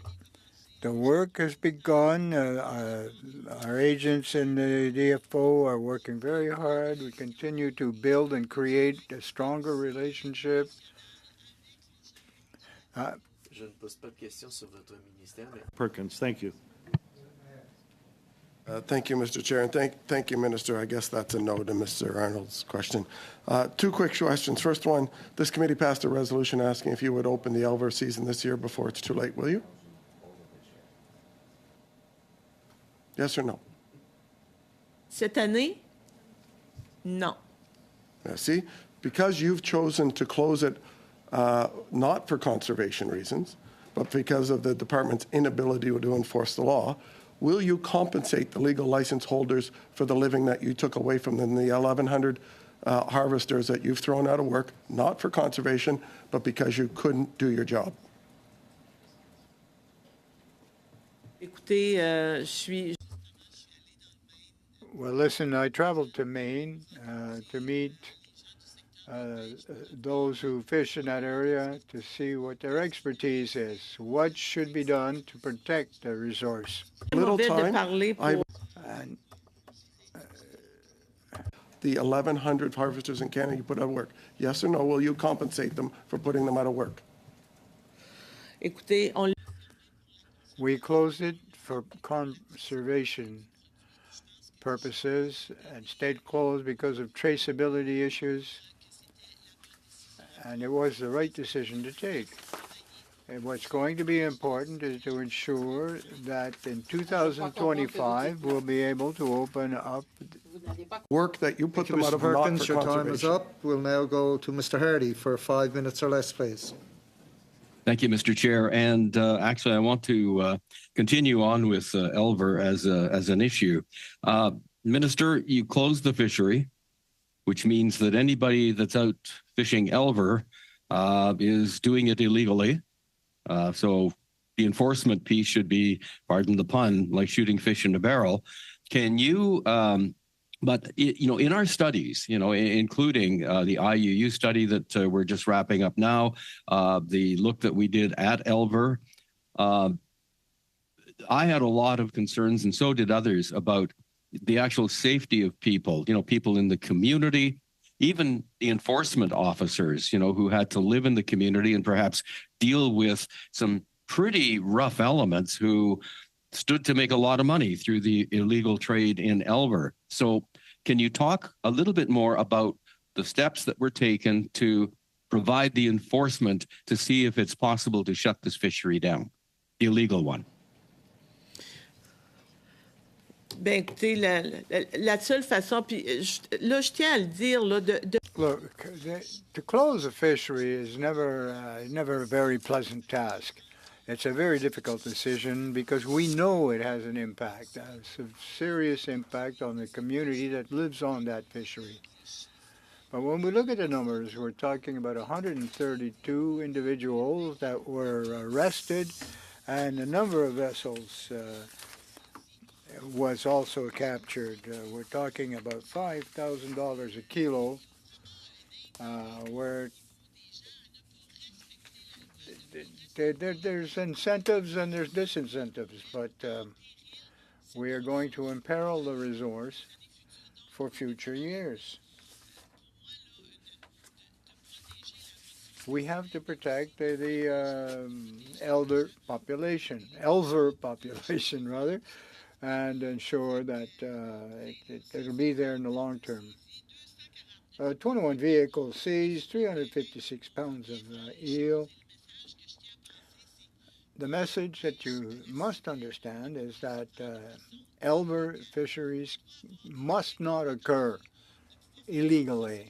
The work has begun. Our agents in the DFO are working very hard. We continue to build and create a stronger relationship. Je ne pose pas de questions sur votre ministère, mais... Perkins, thank you. Thank you, Mr. Chair, and thank you, Minister. I guess that's a no to Mr. Arnold's question. Two quick questions. First one, this committee passed a resolution asking if you would open the Elver season this year before it's too late. Will you? Yes or no? cette année, non. See, because you've chosen to close it not for conservation reasons, but because of the department's inability to enforce the law, will you compensate the legal license holders for the living that you took away from them, the 1,100 harvesters that you've thrown out of work, not for conservation, but because you couldn't do your job? Écoutez, je suis... Well, listen, I traveled to Maine to meet those who fish in that area to see what their expertise is. What should be done to protect the resource? Little time. And the 1,100 harvesters in Canada you put out of work. Yes or no, will you compensate them for putting them out of work? Écoutez, we closed it for conservation purposes and stayed closed because of traceability issues, and it was the right decision to take. And what's going to be important is to ensure that in 2025 we'll be able to open up work that you put them out Mr. of, not Perkins, for your time is conservation. up. We'll now go to Mr. Hardy for 5 minutes or less, please. Thank you, Mr. Chair. And actually, I want to continue on with Elver as an issue. Minister, you closed the fishery, which means that anybody that's out fishing Elver is doing it illegally. So the enforcement piece should be, pardon the pun, like shooting fish in a barrel. Can you, in our studies, including the IUU study that we're just wrapping up now, the look that we did at Elver, I had a lot of concerns, and so did others, about the actual safety of people, people in the community, even the enforcement officers, who had to live in the community and perhaps deal with some pretty rough elements who stood to make a lot of money through the illegal trade in Elver. So can you talk a little bit more about the steps that were taken to provide the enforcement to see if it's possible to shut this fishery down, the illegal one? Ben, écoutez, la seule façon, puis là, je tiens à le dire, là, Look, to close a fishery is never a very pleasant task. It's a very difficult decision because we know it has an impact, a serious impact on the community that lives on that fishery. But when we look at the numbers, we're talking about 132 individuals that were arrested, and a number of vessels was also captured. We're talking about $5,000 a kilo, where there's incentives and there's disincentives, but we are going to imperil the resource for future years. We have to protect the elder population, Elver population rather, and ensure that it'll be there in the long term. 21 vehicles seized, 356 pounds of eel. The message that you must understand is that Elver fisheries must not occur illegally.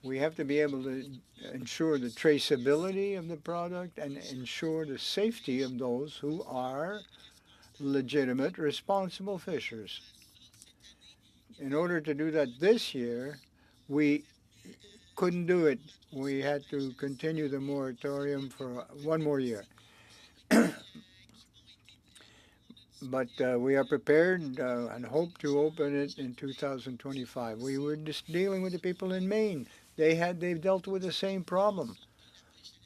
We have to be able to ensure the traceability of the product and ensure the safety of those who are legitimate, responsible fishers. In order to do that this year, we couldn't do it. We had to continue the moratorium for one more year. but we are prepared and hope to open it in 2025. We were just dealing with the people in Maine. They've dealt with the same problem.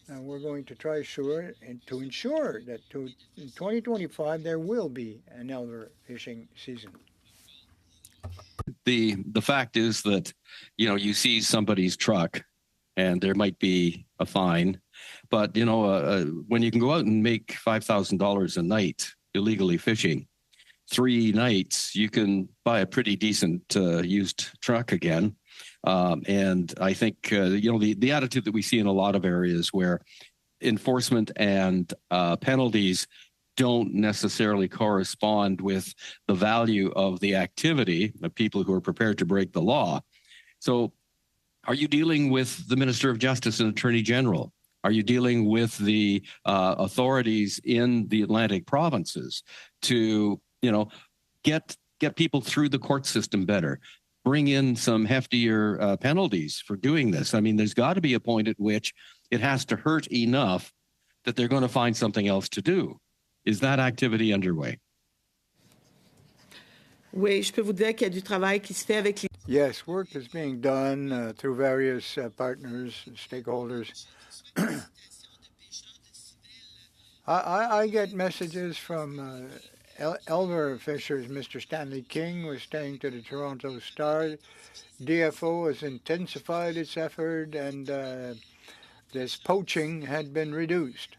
And we're going to try to ensure that in 2025 there will be an Elver fishing season. The fact is that, you see somebody's truck and there might be a fine, but when you can go out and make $5,000 a night illegally fishing, 3 nights you can buy a pretty decent used truck again. And I think the attitude that we see in a lot of areas where enforcement and penalties don't necessarily correspond with the value of the activity of people who are prepared to break the law. So are you dealing with the Minister of Justice and Attorney General? Are you dealing with the authorities in the Atlantic provinces to, get people through the court system better? Bring in some heftier penalties for doing this. I mean, there's got to be a point at which it has to hurt enough that they're going to find something else to do. Is that activity underway? Oui, je peux vous dire qu'il y a du travail qui se fait avec les... Yes, work is being done through various partners and stakeholders. I get messages from Elver fishers. Mr. Stanley King was staying to the Toronto Star. DFO has intensified its effort, and this poaching had been reduced.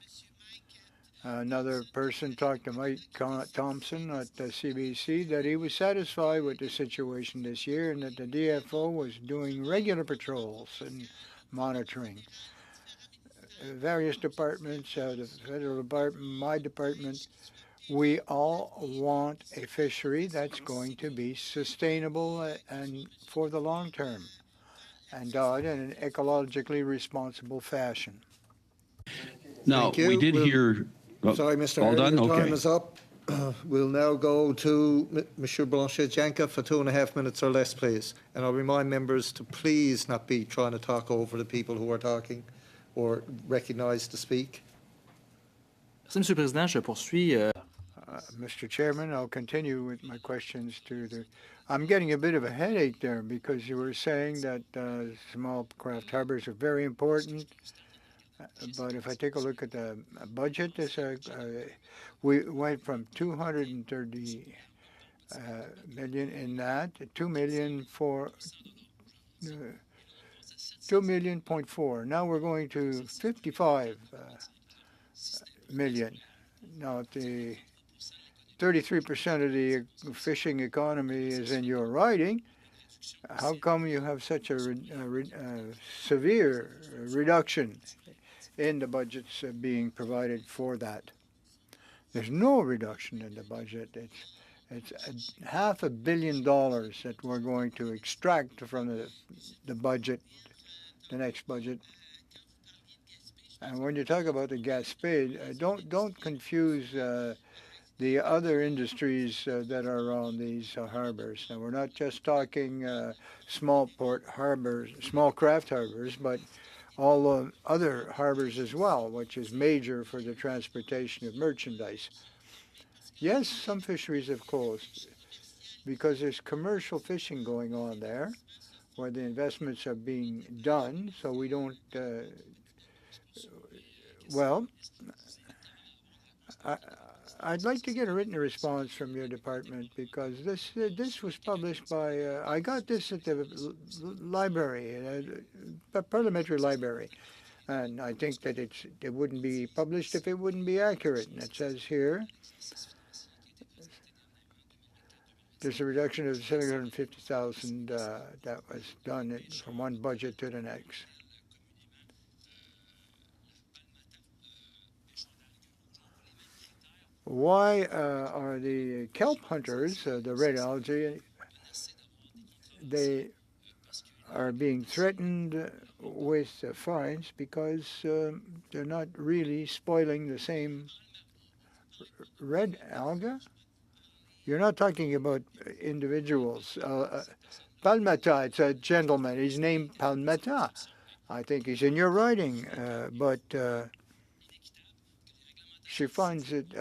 Another person talked to Mike Thompson at the CBC that he was satisfied with the situation this year and that the DFO was doing regular patrols and monitoring. Various departments, the federal department, my department, we all want a fishery that's going to be sustainable and for the long term and done in an ecologically responsible fashion. Now, we did hear... Sorry, Mr. All Hardy, done? your Okay. time is up. We'll now go to Monsieur Blanchet-Janka for 2.5 minutes or less, please. And I'll remind members to please not be trying to talk over the people who are talking or recognise to speak. Merci, Monsieur le Président. Je poursuis. Mr. Chairman, I'll continue with my questions to the... I'm getting a bit of a headache there because you were saying that small craft harbors are very important. But if I take a look at the budget, we went from 230 million in that to 2 million for 2.4 million. Now we're going to 55 million. Now, if the 33% of the fishing economy is in your riding, how come you have such a severe reduction in the budgets being provided for that? There's no reduction in the budget. It's $500 million that we're going to extract from the budget, the next budget. And when you talk about the Gaspé, don't confuse the other industries that are around these harbors. Now, we're not just talking small port harbors, small craft harbors, but all the other harbors as well, which is major for the transportation of merchandise. Yes, some fisheries have closed because there's commercial fishing going on there where the investments are being done, so we don't, I'd like to get a written response from your department because this was published by, I got this at the library, parliamentary library, and I think that it wouldn't be published if it wouldn't be accurate. And it says here, there's a reduction of 750,000 that was done from one budget to the next. Why are the kelp hunters, the red algae, they are being threatened with fines because they're not really spoiling the same red alga? You're not talking about individuals. Palmata, it's a gentleman. He's named Palmata. I think he's in your writing, but she finds it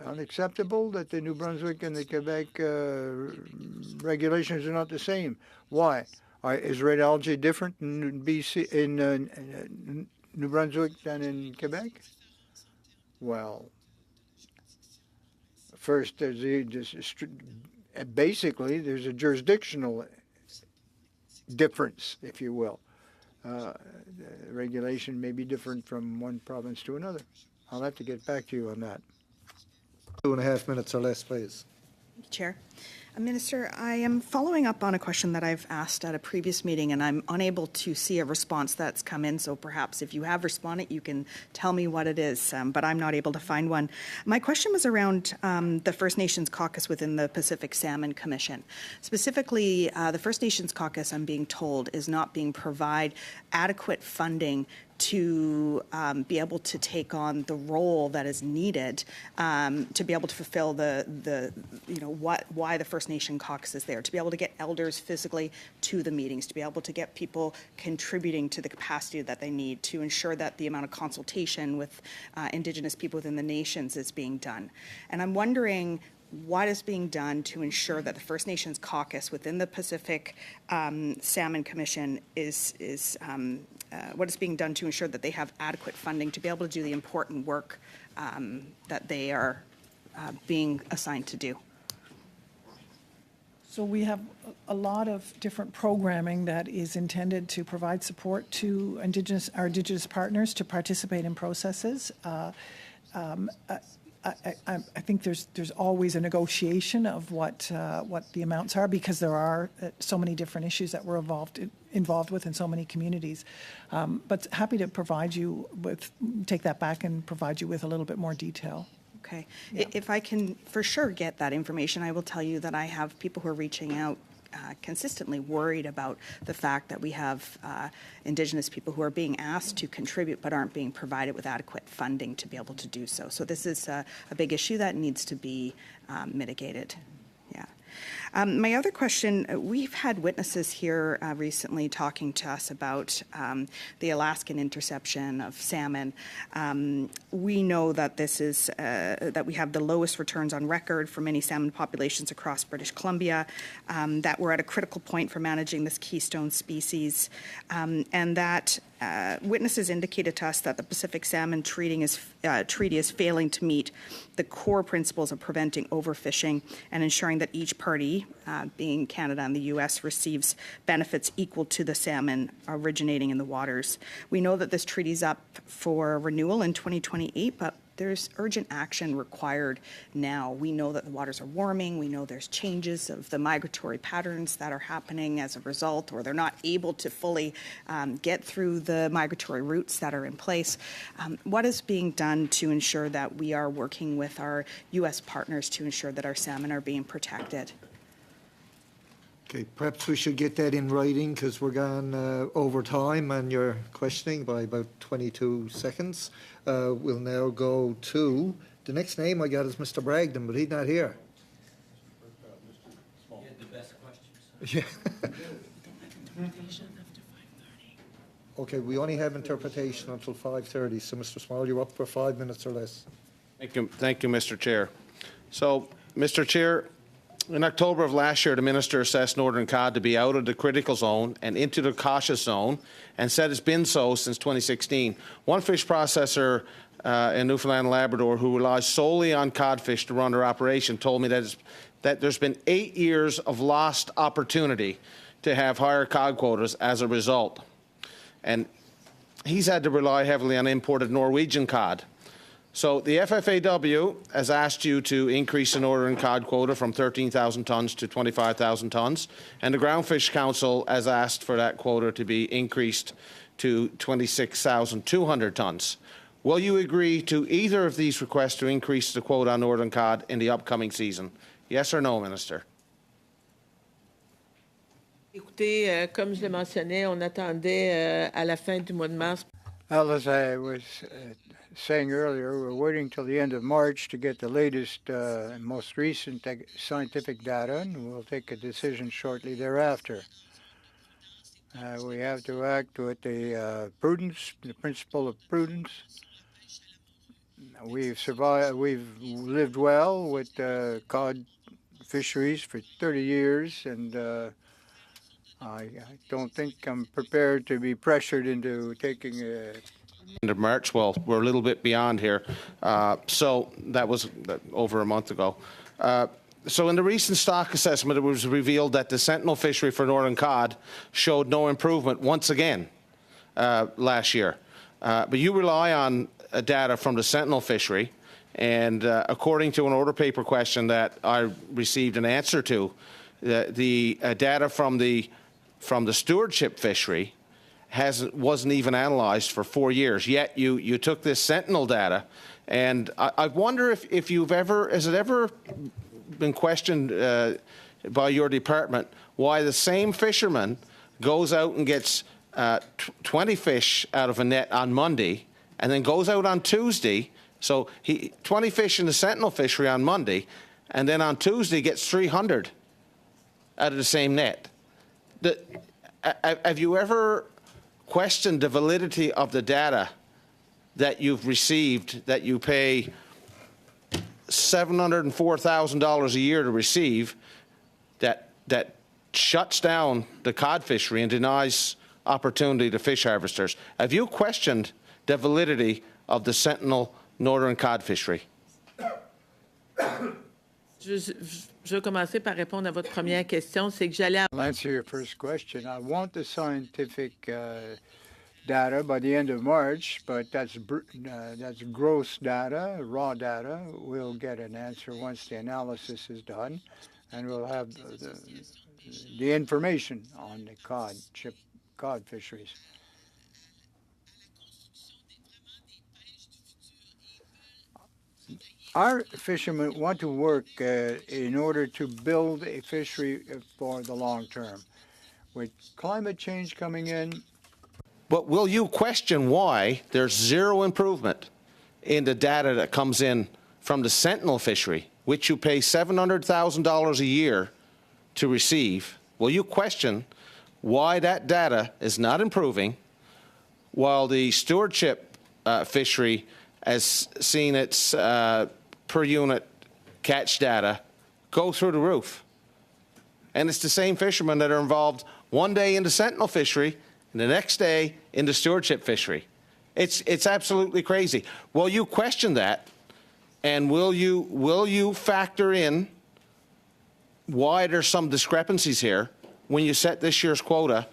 unacceptable that the New Brunswick and the Quebec regulations are not the same. Why? Is red algae different in BC in New Brunswick than in Quebec? Well, first, basically, there's a jurisdictional difference, if you will. The regulation may be different from one province to another. I'll have to get back to you on that. 2.5 minutes or less, please. Thank you, Chair. Minister, I am following up on a question that I've asked at a previous meeting, and I'm unable to see a response that's come in, so perhaps if you have responded, you can tell me what it is, but I'm not able to find one. My question was around the First Nations caucus within the Pacific Salmon Commission. Specifically, the First Nations caucus, I'm being told, is not being provided adequate funding to be able to take on the role that is needed to be able to fulfill why the First Nation caucus is there, to be able to get elders physically to the meetings, to be able to get people contributing to the capacity that they need, to ensure that the amount of consultation with Indigenous people within the nations is being done. And I'm wondering what is being done to ensure that the First Nations caucus within the Pacific Salmon Commission what is being done to ensure that they have adequate funding to be able to do the important work that they are being assigned to do. So we have a lot of different programming that is intended to provide support to our Indigenous partners to participate in processes. I think there's always a negotiation of what the amounts are, because there are so many different issues that we're involved with in so many communities. But happy to take that back and provide you with a little bit more detail. Okay. Yeah. If I can for sure get that information, I will tell you that I have people who are reaching out consistently worried about the fact that we have Indigenous people who are being asked to contribute but aren't being provided with adequate funding to be able to do so. So this is a big issue that needs to be mitigated. Yeah. My other question, we've had witnesses here recently talking to us about the Alaskan interception of salmon. We know that this is that we have the lowest returns on record for many salmon populations across British Columbia, that we're at a critical point for managing this keystone species, and that witnesses indicated to us that the Pacific Salmon Treaty is failing to meet the core principles of preventing overfishing and ensuring that each party, being Canada and the U.S., receives benefits equal to the salmon originating in the waters. We know that this treaty is up for renewal in 2028, but there's urgent action required now. We know that the waters are warming. We know there's changes of the migratory patterns that are happening as a result, or they're not able to fully get through the migratory routes that are in place. What is being done to ensure that we are working with our U.S. partners to ensure that our salmon are being protected? Okay, perhaps we should get that in writing, because we're gone over time and you're questioning by about 22 seconds. We'll now go to, the next name I got is Mr. Bragdon, but he's not here. You had the best questions. Yeah. Okay, we only have interpretation until 5:30, so Mr. Small, you're up for 5 minutes or less. Thank you, Mr. Chair. So, Mr. Chair, in October of last year, the Minister assessed Northern Cod to be out of the critical zone and into the cautious zone, and said it's been so since 2016. One fish processor in Newfoundland and Labrador who relies solely on codfish to run their operation told me that there's been 8 years of lost opportunity to have higher cod quotas as a result. And he's had to rely heavily on imported Norwegian cod. So the FFAW has asked you to increase the northern cod quota from 13,000 tonnes to 25,000 tonnes, and the Groundfish Council has asked for that quota to be increased to 26,200 tonnes. Will you agree to either of these requests to increase the quota on northern cod in the upcoming season? Yes or no, Minister? Écoutez, comme je le mentionnais, on attendait à la fin du mois de mars. Well, as I was saying earlier, we're waiting till the end of March to get the latest and most recent scientific data, and we'll take a decision shortly thereafter. We have to act with the prudence, the principle of prudence. we've survived. We've lived well with cod fisheries for 30 years, and I don't think I'm prepared to be pressured into taking a. End of March. Well, we're a little bit beyond here. So that was over a month ago. So in the recent stock assessment, it was revealed that the Sentinel fishery for northern cod showed no improvement once again last year. But you rely on data from the Sentinel fishery, and according to an order paper question that I received an answer to, the data from the stewardship fishery wasn't even analysed for 4 years. Yet you took this Sentinel data, and I wonder if you've ever, has it ever been questioned by your department why the same fisherman goes out and gets 20 fish out of a net on Monday and then goes out on Tuesday. So 20 fish in the Sentinel fishery on Monday, and then on Tuesday gets 300 out of the same net. Have you ever questioned the validity of the data that you've received, that you pay $704,000 a year to receive, that shuts down the cod fishery and denies opportunity to fish harvesters? Have you questioned the validity of the Sentinel northern cod fishery? Je vais commencer par répondre à votre première question. C'est que j'allais. I'll answer your first question. I want the scientific data by the end of March, but that's gross data, raw data. We'll get an answer once the analysis is done, and we'll have the information on the cod fisheries. Our fishermen want to work in order to build a fishery for the long term. With climate change coming in. But will you question why there's zero improvement in the data that comes in from the Sentinel fishery, which you pay $700,000 a year to receive? Will you question why that data is not improving while the stewardship fishery has seen its per unit catch data go through the roof? And it's the same fishermen that are involved one day in the Sentinel fishery and the next day in the stewardship fishery. It's absolutely crazy. Will you question that? And will you factor in why there's some discrepancies here when you set this year's quota?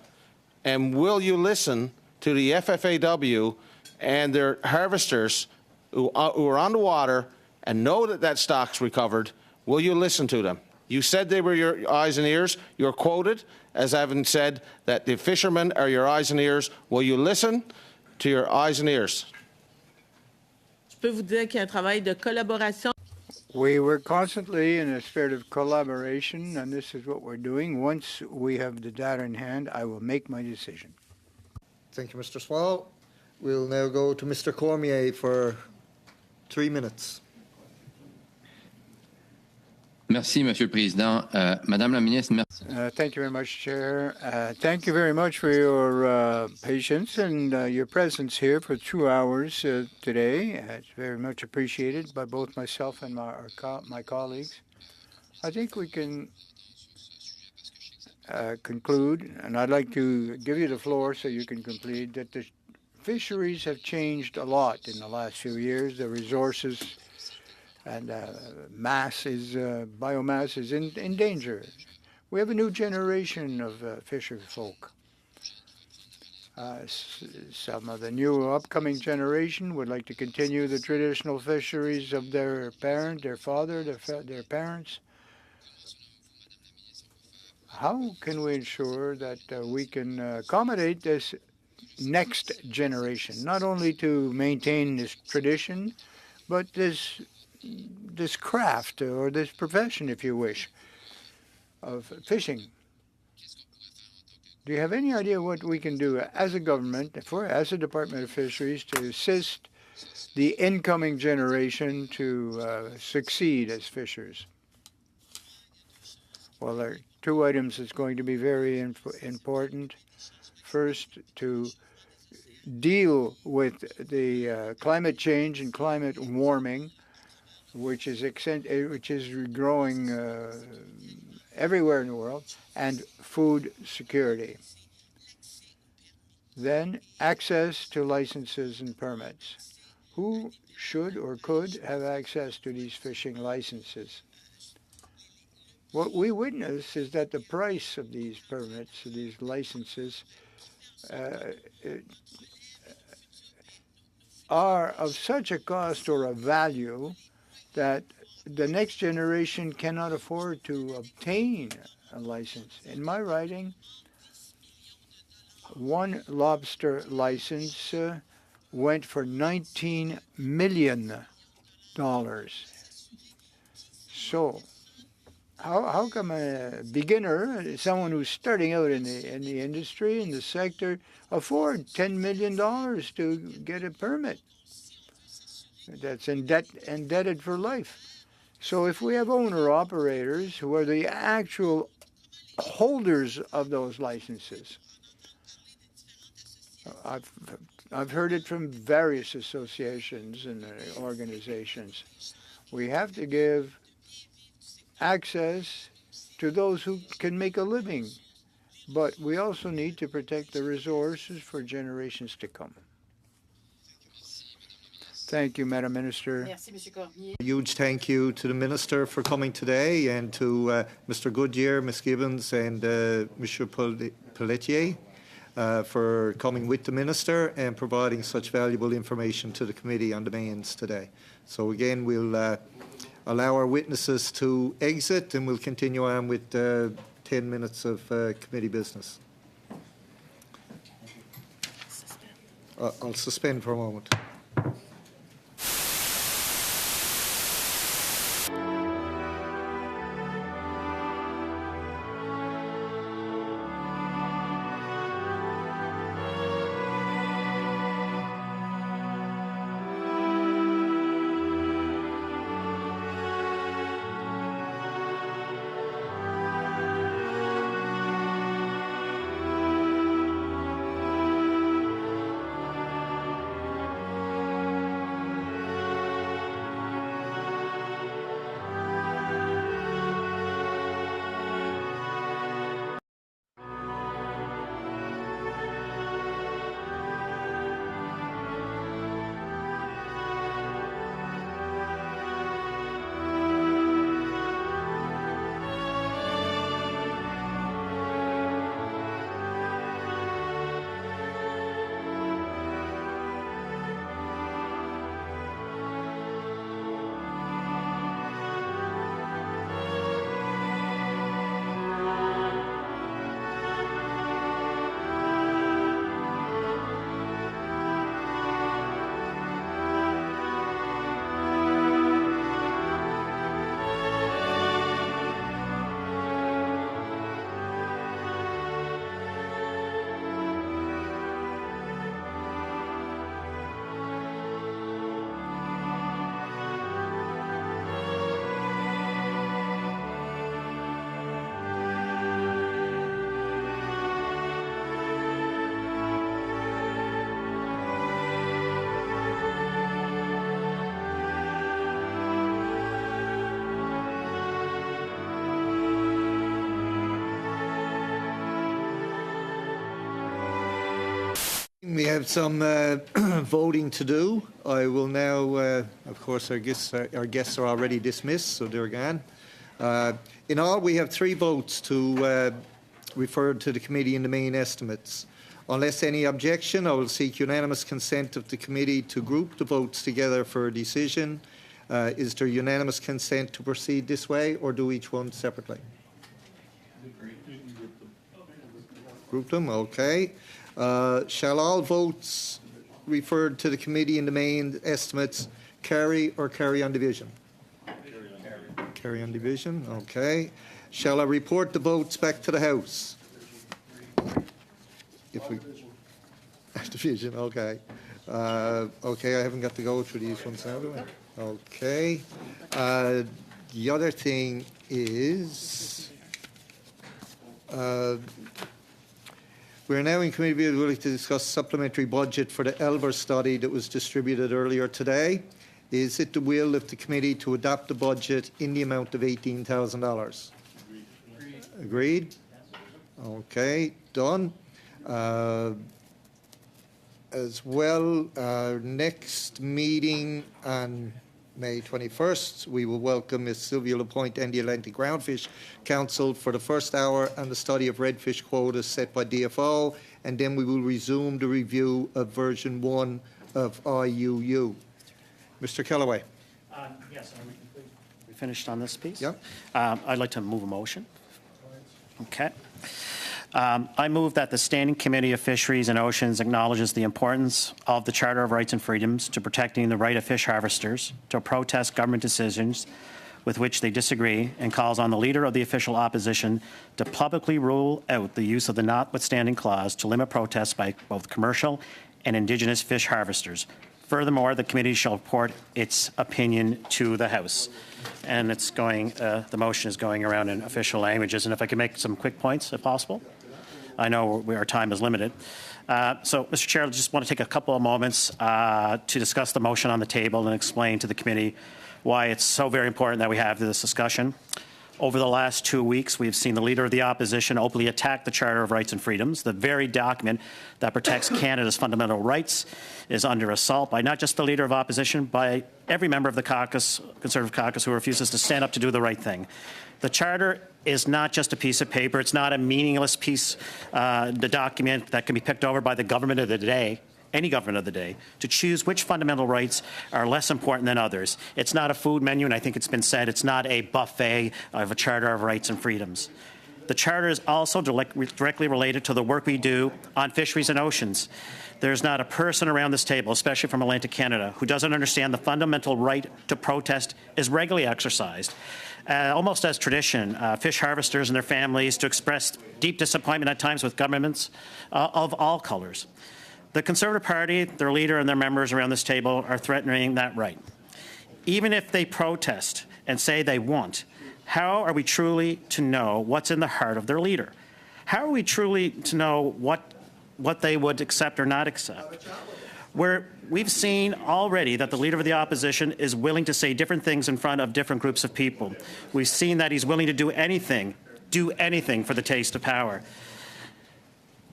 And will you listen to the FFAW and their harvesters who are on the water and know that stock's recovered? Will you listen to them? You said they were your eyes and ears. You're quoted as having said that the fishermen are your eyes and ears. Will you listen to your eyes and ears? Je peux vous dire qu'il y a un travail de collaboration. We were constantly in a spirit of collaboration, and this is what we're doing. Once we have the data in hand, I will make my decision. Thank you, Mr. Swallow. We'll now go to Mr. Cormier for 3 minutes. Merci, Monsieur le Président. Madame la Ministre, merci. Thank you very much, Chair. Thank you very much for your patience and your presence here for 2 hours today. It's very much appreciated by both myself and my colleagues. I think we can conclude, and I'd like to give you the floor so you can complete, that the fisheries have changed a lot in the last few years. The resources and biomass is in danger. We have a new generation of fisher folk. Some of the new upcoming generation would like to continue the traditional fisheries of their father, their parents. How can we ensure that we can accommodate this next generation, not only to maintain this tradition, but this craft or this profession, if you wish, of fishing? Do you have any idea what we can do as a government, as a Department of Fisheries, to assist the incoming generation to succeed as fishers? Well, there are 2 items that's going to be very important. First, to deal with the climate change and climate warming, which is growing everywhere in the world, and food security. Then access to licenses and permits. Who should or could have access to these fishing licenses? What we witness is that the price of these permits, of these licenses, are of such a cost or a value that the next generation cannot afford to obtain a license. In my writing, one lobster license went for $19 million. So how come a beginner, someone who's starting out in the industry, in the sector, afford $10 million to get a permit? That's indebted for life. So if we have owner-operators who are the actual holders of those licenses, I've heard it from various associations and organizations, we have to give access to those who can make a living, but we also need to protect the resources for generations to come. Thank you, Madam Minister. A huge thank you to the Minister for coming today, and to Mr. Goodyear, Ms. Gibbons, and Mr. Pelletier for coming with the Minister and providing such valuable information to the committee on the mains today. So again, we'll allow our witnesses to exit, and we'll continue on with 10 minutes of committee business. I'll suspend for a moment. We have some voting to do. I will now, of course, our guests are already dismissed, so they're gone. In all, we have 3 votes to refer to the committee in the main estimates. Unless any objection, I will seek unanimous consent of the committee to group the votes together for a decision. Is there unanimous consent to proceed this way, or do each one separately? Group them, okay. Shall all votes referred to the committee in the main estimates carry or carry on division? Carry on division, okay. Shall I report the votes back to the House? If we division, okay. Okay, I haven't got to go through these ones now, do I? Okay. The other thing is We are now in committee ability to discuss supplementary budget for the Elver study that was distributed earlier today. Is it the will of the committee to adopt the budget in the amount of $18,000? Agreed? Okay, done. As well, our next meeting on May 21st, we will welcome Ms. Sylvia Lapointe and the Atlantic Groundfish Council for the first hour on the study of redfish quotas set by DFO, and then we will resume the review of version 1 of IUU. Mr. Kellaway. Yes, are we complete? We finished on this piece? Yep. I'd like to move a motion. Okay. I move that the Standing Committee of Fisheries and Oceans acknowledges the importance of the Charter of Rights and Freedoms to protecting the right of fish harvesters to protest government decisions with which they disagree, and calls on the Leader of the official opposition to publicly rule out the use of the notwithstanding clause to limit protests by both commercial and Indigenous fish harvesters. Furthermore, the committee shall report its opinion to the House. And it's going, the motion is going around in official languages. And if I could make some quick points, if possible. I know our time is limited. So, Mr. Chair, I just want to take a couple of moments to discuss the motion on the table and explain to the committee why it's so very important that we have this discussion. Over the last 2 weeks, we've seen the Leader of the Opposition openly attack the Charter of Rights and Freedoms. The very document that protects Canada's fundamental rights is under assault by not just the Leader of Opposition, by every member of the caucus, Conservative caucus, who refuses to stand up to do the right thing. The Charter is not just a piece of paper. It's not a meaningless piece, the document that can be picked over by the government of the day, any government of the day, to choose which fundamental rights are less important than others. It's not a food menu, and I think it's been said, it's not a buffet of a Charter of Rights and Freedoms. The Charter is also directly related to the work we do on fisheries and oceans. There's not a person around this table, especially from Atlantic Canada, who doesn't understand the fundamental right to protest is regularly exercised. Almost as tradition, fish harvesters and their families to express deep disappointment at times with governments of all colours. The Conservative Party, their leader and their members around this table are threatening that right. Even if they protest and say they won't, how are we truly to know what's in the heart of their leader? How are we truly to know what they would accept or not accept? We've seen already that the Leader of the Opposition is willing to say different things in front of different groups of people. We've seen that he's willing to do anything for the taste of power.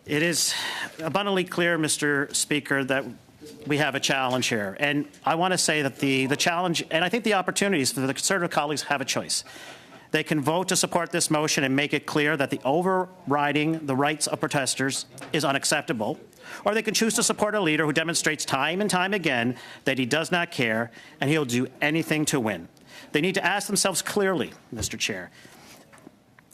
It is abundantly clear, Mr. Speaker, that we have a challenge here. And I want to say that the challenge, and I think the opportunities for the Conservative colleagues have a choice. They can vote to support this motion and make it clear that the overriding the rights of protesters is unacceptable, or they can choose to support a leader who demonstrates time and time again that he does not care and he'll do anything to win. They need to ask themselves clearly, Mr. Chair.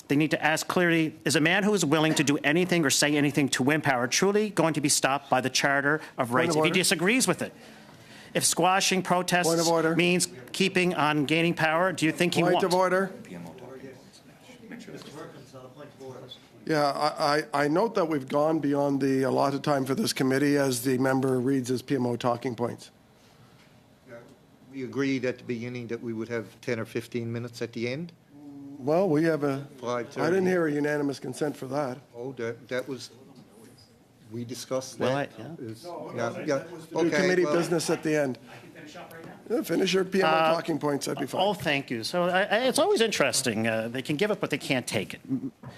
They need to ask clearly, is a man who is willing to do anything or say anything to win power truly going to be stopped by the Charter of Rights if he disagrees with it? If squashing protests means keeping on gaining power, do you think he won't? Point of order. Yeah, I note that we've gone beyond the allotted time for this committee as the member reads his PMO talking points. We agreed at the beginning that we would have 10 or 15 minutes at the end. Well, we have a, 5:30. I didn't hear a unanimous consent for that. Oh, that was, we discussed Well, that. Yeah. Do committee business at the end. Yeah, finish your PMO talking points, that'd be fine. Oh, thank you. So it's always interesting. They can give it, but they can't take it.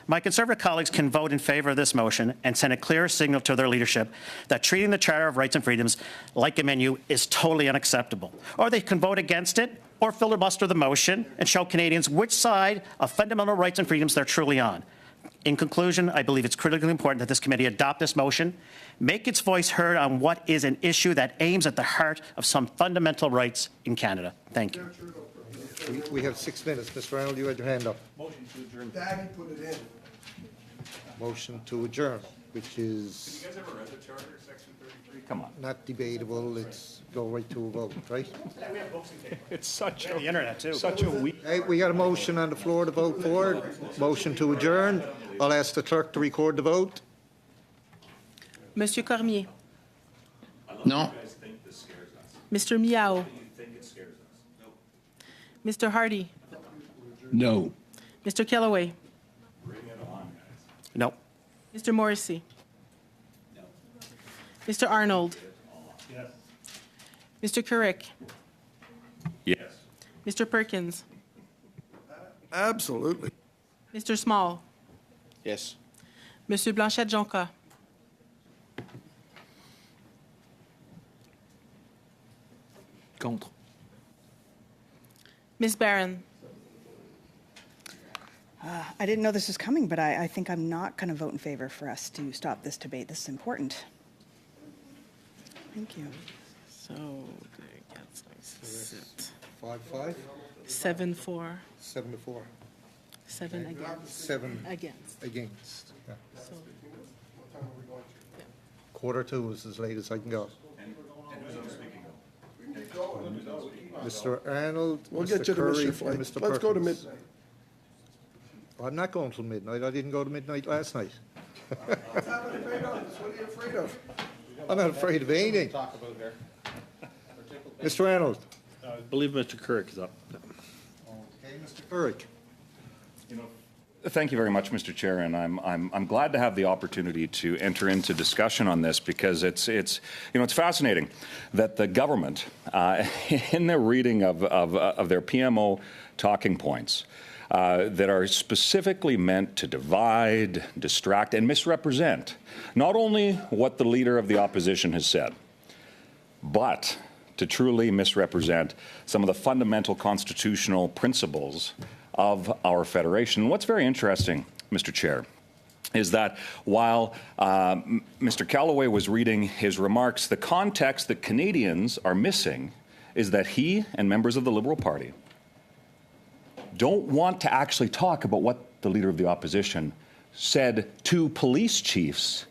My Conservative colleagues can vote in favour of this motion and send a clear signal to their leadership that treating the Charter of Rights and Freedoms like a menu is totally unacceptable. Or they can vote against it or filibuster the motion and show Canadians which side of fundamental rights and freedoms they're truly on. In conclusion, I believe it's critically important that this committee adopt this motion, make its voice heard on what is an issue that aims at the heart of some fundamental rights in Canada. Thank you. We have 6 minutes. Mr. Arnold, you had your hand up. Motion to adjourn. Daddy put it in. Motion to adjourn, which is... Have you guys ever read the Charter, Section 33? Come on. Not debatable. It's go right to a vote, right? It's such the internet too. Such a weak. Hey, we got a motion on the floor to vote for. Motion to adjourn. I'll ask the clerk to record the vote. Monsieur Cormier. Non. Mr. Miao. Mr. Hardy. No. Mr. Kellaway. No. Mr. Morrissey. Mr. Arnold. Yes. Mr. Carrick. Yes. Mr. Perkins. Absolutely. Mr. Small. Yes. Monsieur Blanchette-Jonca. Contre. Ms. Barron. I didn't know this was coming, but I think I'm not going to vote in favor for us to stop this debate. This is important. Thank you. So, 5-5, 7-4. 7-4. 7 against. 7 Against. against. Yeah. So, Quarter to is as late as I can go. Mr. Arnold, We'll Mr. get you the Curry, mission and flight. Mr. Let's go to Perkins. midnight. I'm not going till midnight. I didn't go to midnight last night. What are you afraid of? I'm not afraid of anything. Mr. Arnold. I believe Mr. Carrick is up. Okay, Mr. Currick. Thank you very much, Mr. Chair, and I'm glad to have the opportunity to enter into discussion on this because it's fascinating that the government, in their reading of their PMO talking points, that are specifically meant to divide, distract, and misrepresent not only what the leader of the opposition has said, but to truly misrepresent some of the fundamental constitutional principles of our federation. And what's very interesting, Mr. Chair, is that while Mr. Callaway was reading his remarks, the context that Canadians are missing is that he and members of the Liberal Party don't want to actually talk about what the Leader of the Opposition said to police chiefs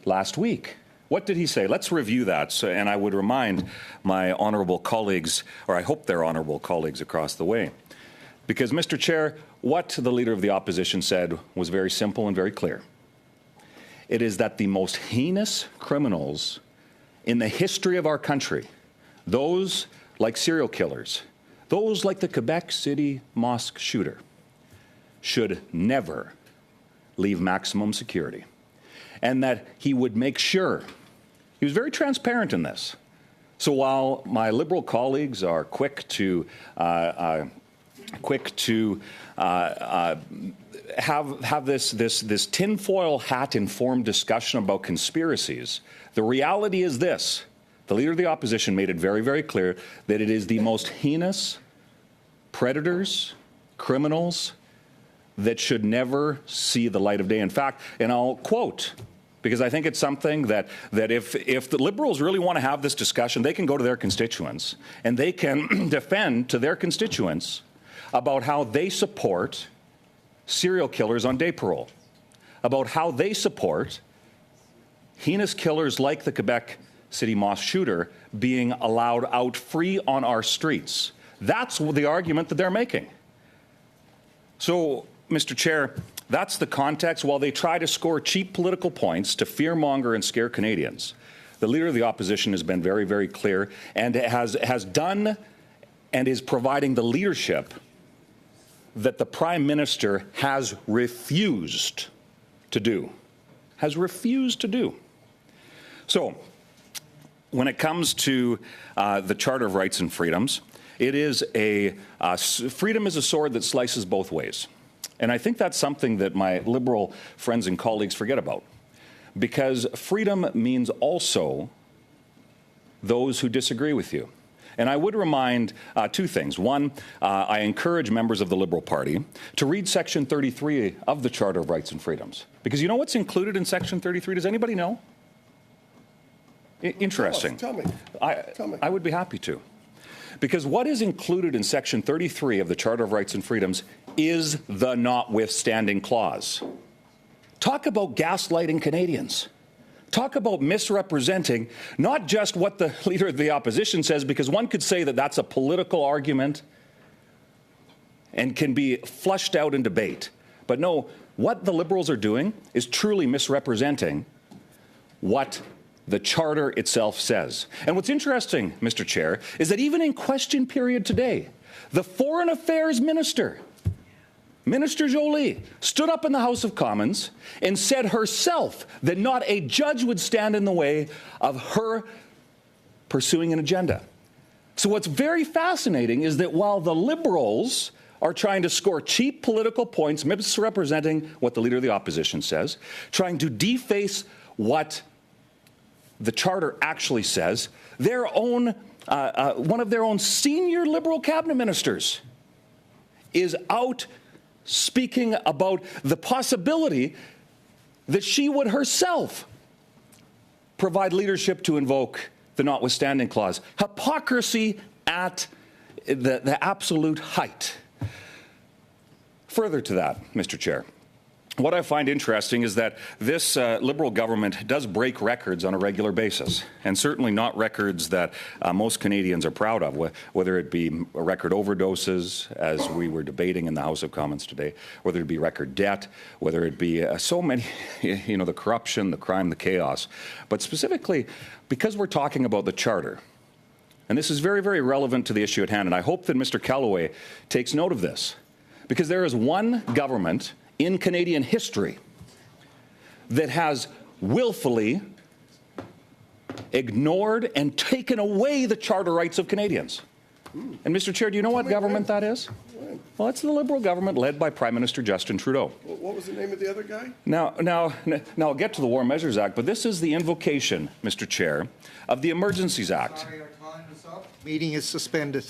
last week. What did he say? Let's review that. So, and I would remind my honourable colleagues, or I hope they're honourable colleagues across the way, because, Mr. Chair, what the Leader of the Opposition said was very simple and very clear. It is that the most heinous criminals in the history of our country, those like serial killers, those like the Quebec City mosque shooter, should never leave maximum security. And that he would make sure, he was very transparent in this. So while my Liberal colleagues are quick to have this tinfoil hat informed discussion about conspiracies, the reality is this. The Leader of the Opposition made it very, very clear that it is the most heinous predators, criminals, that should never see the light of day. In fact, and I'll quote, because I think it's something that if the Liberals really want to have this discussion, they can go to their constituents and they can defend to their constituents about how they support serial killers on day parole, about how they support heinous killers like the Quebec City mosque shooter being allowed out free on our streets. That's the argument that they're making. So, Mr. Chair, that's the context. While they try to score cheap political points to fearmonger and scare Canadians, the Leader of the Opposition has been very, very clear and has done and is providing the leadership that the Prime Minister has refused to do. Has refused to do. So, when it comes to the Charter of Rights and Freedoms, it is freedom is a sword that slices both ways. And I think that's something that my Liberal friends and colleagues forget about. Because freedom means also those who disagree with you. And I would remind two things. One, I encourage members of the Liberal Party to read Section 33 of the Charter of Rights and Freedoms. Because you know what's included in Section 33? Does anybody know? Interesting. Tell me. I would be happy to. Because what is included in Section 33 of the Charter of Rights and Freedoms is the notwithstanding clause. Talk about gaslighting Canadians. Talk about misrepresenting not just what the Leader of the Opposition says, because one could say that that's a political argument and can be flushed out in debate. But no, what the Liberals are doing is truly misrepresenting what the Charter itself says. And what's interesting, Mr. Chair, is that even in question period today, the Foreign Affairs Minister Minister Jolie stood up in the House of Commons and said herself that not a judge would stand in the way of her pursuing an agenda. So what's very fascinating is that while the Liberals are trying to score cheap political points, misrepresenting what the Leader of the Opposition says, trying to deface what the Charter actually says, their own, one of their own senior Liberal cabinet ministers is out speaking about the possibility that she would herself provide leadership to invoke the notwithstanding clause. Hypocrisy at the absolute height. Further to that, Mr. Chair, what I find interesting is that this Liberal government does break records on a regular basis, and certainly not records that most Canadians are proud of, whether it be record overdoses, as we were debating in the House of Commons today, whether it be record debt, whether it be so many, you know, the corruption, the crime, the chaos. But specifically, because we're talking about the Charter, and this is very, very relevant to the issue at hand, and I hope that Mr. Callaway takes note of this, because there is one government in Canadian history that has willfully ignored and taken away the charter rights of Canadians. And Mr. Chair, do you know what government that is? Well, it's the Liberal government led by Prime Minister Justin Trudeau. What was the name of the other guy? Now I'll get to the War Measures Act, but this is the invocation, Mr. Chair, of the Emergencies Act. Sorry, our time is up. Meeting is suspended.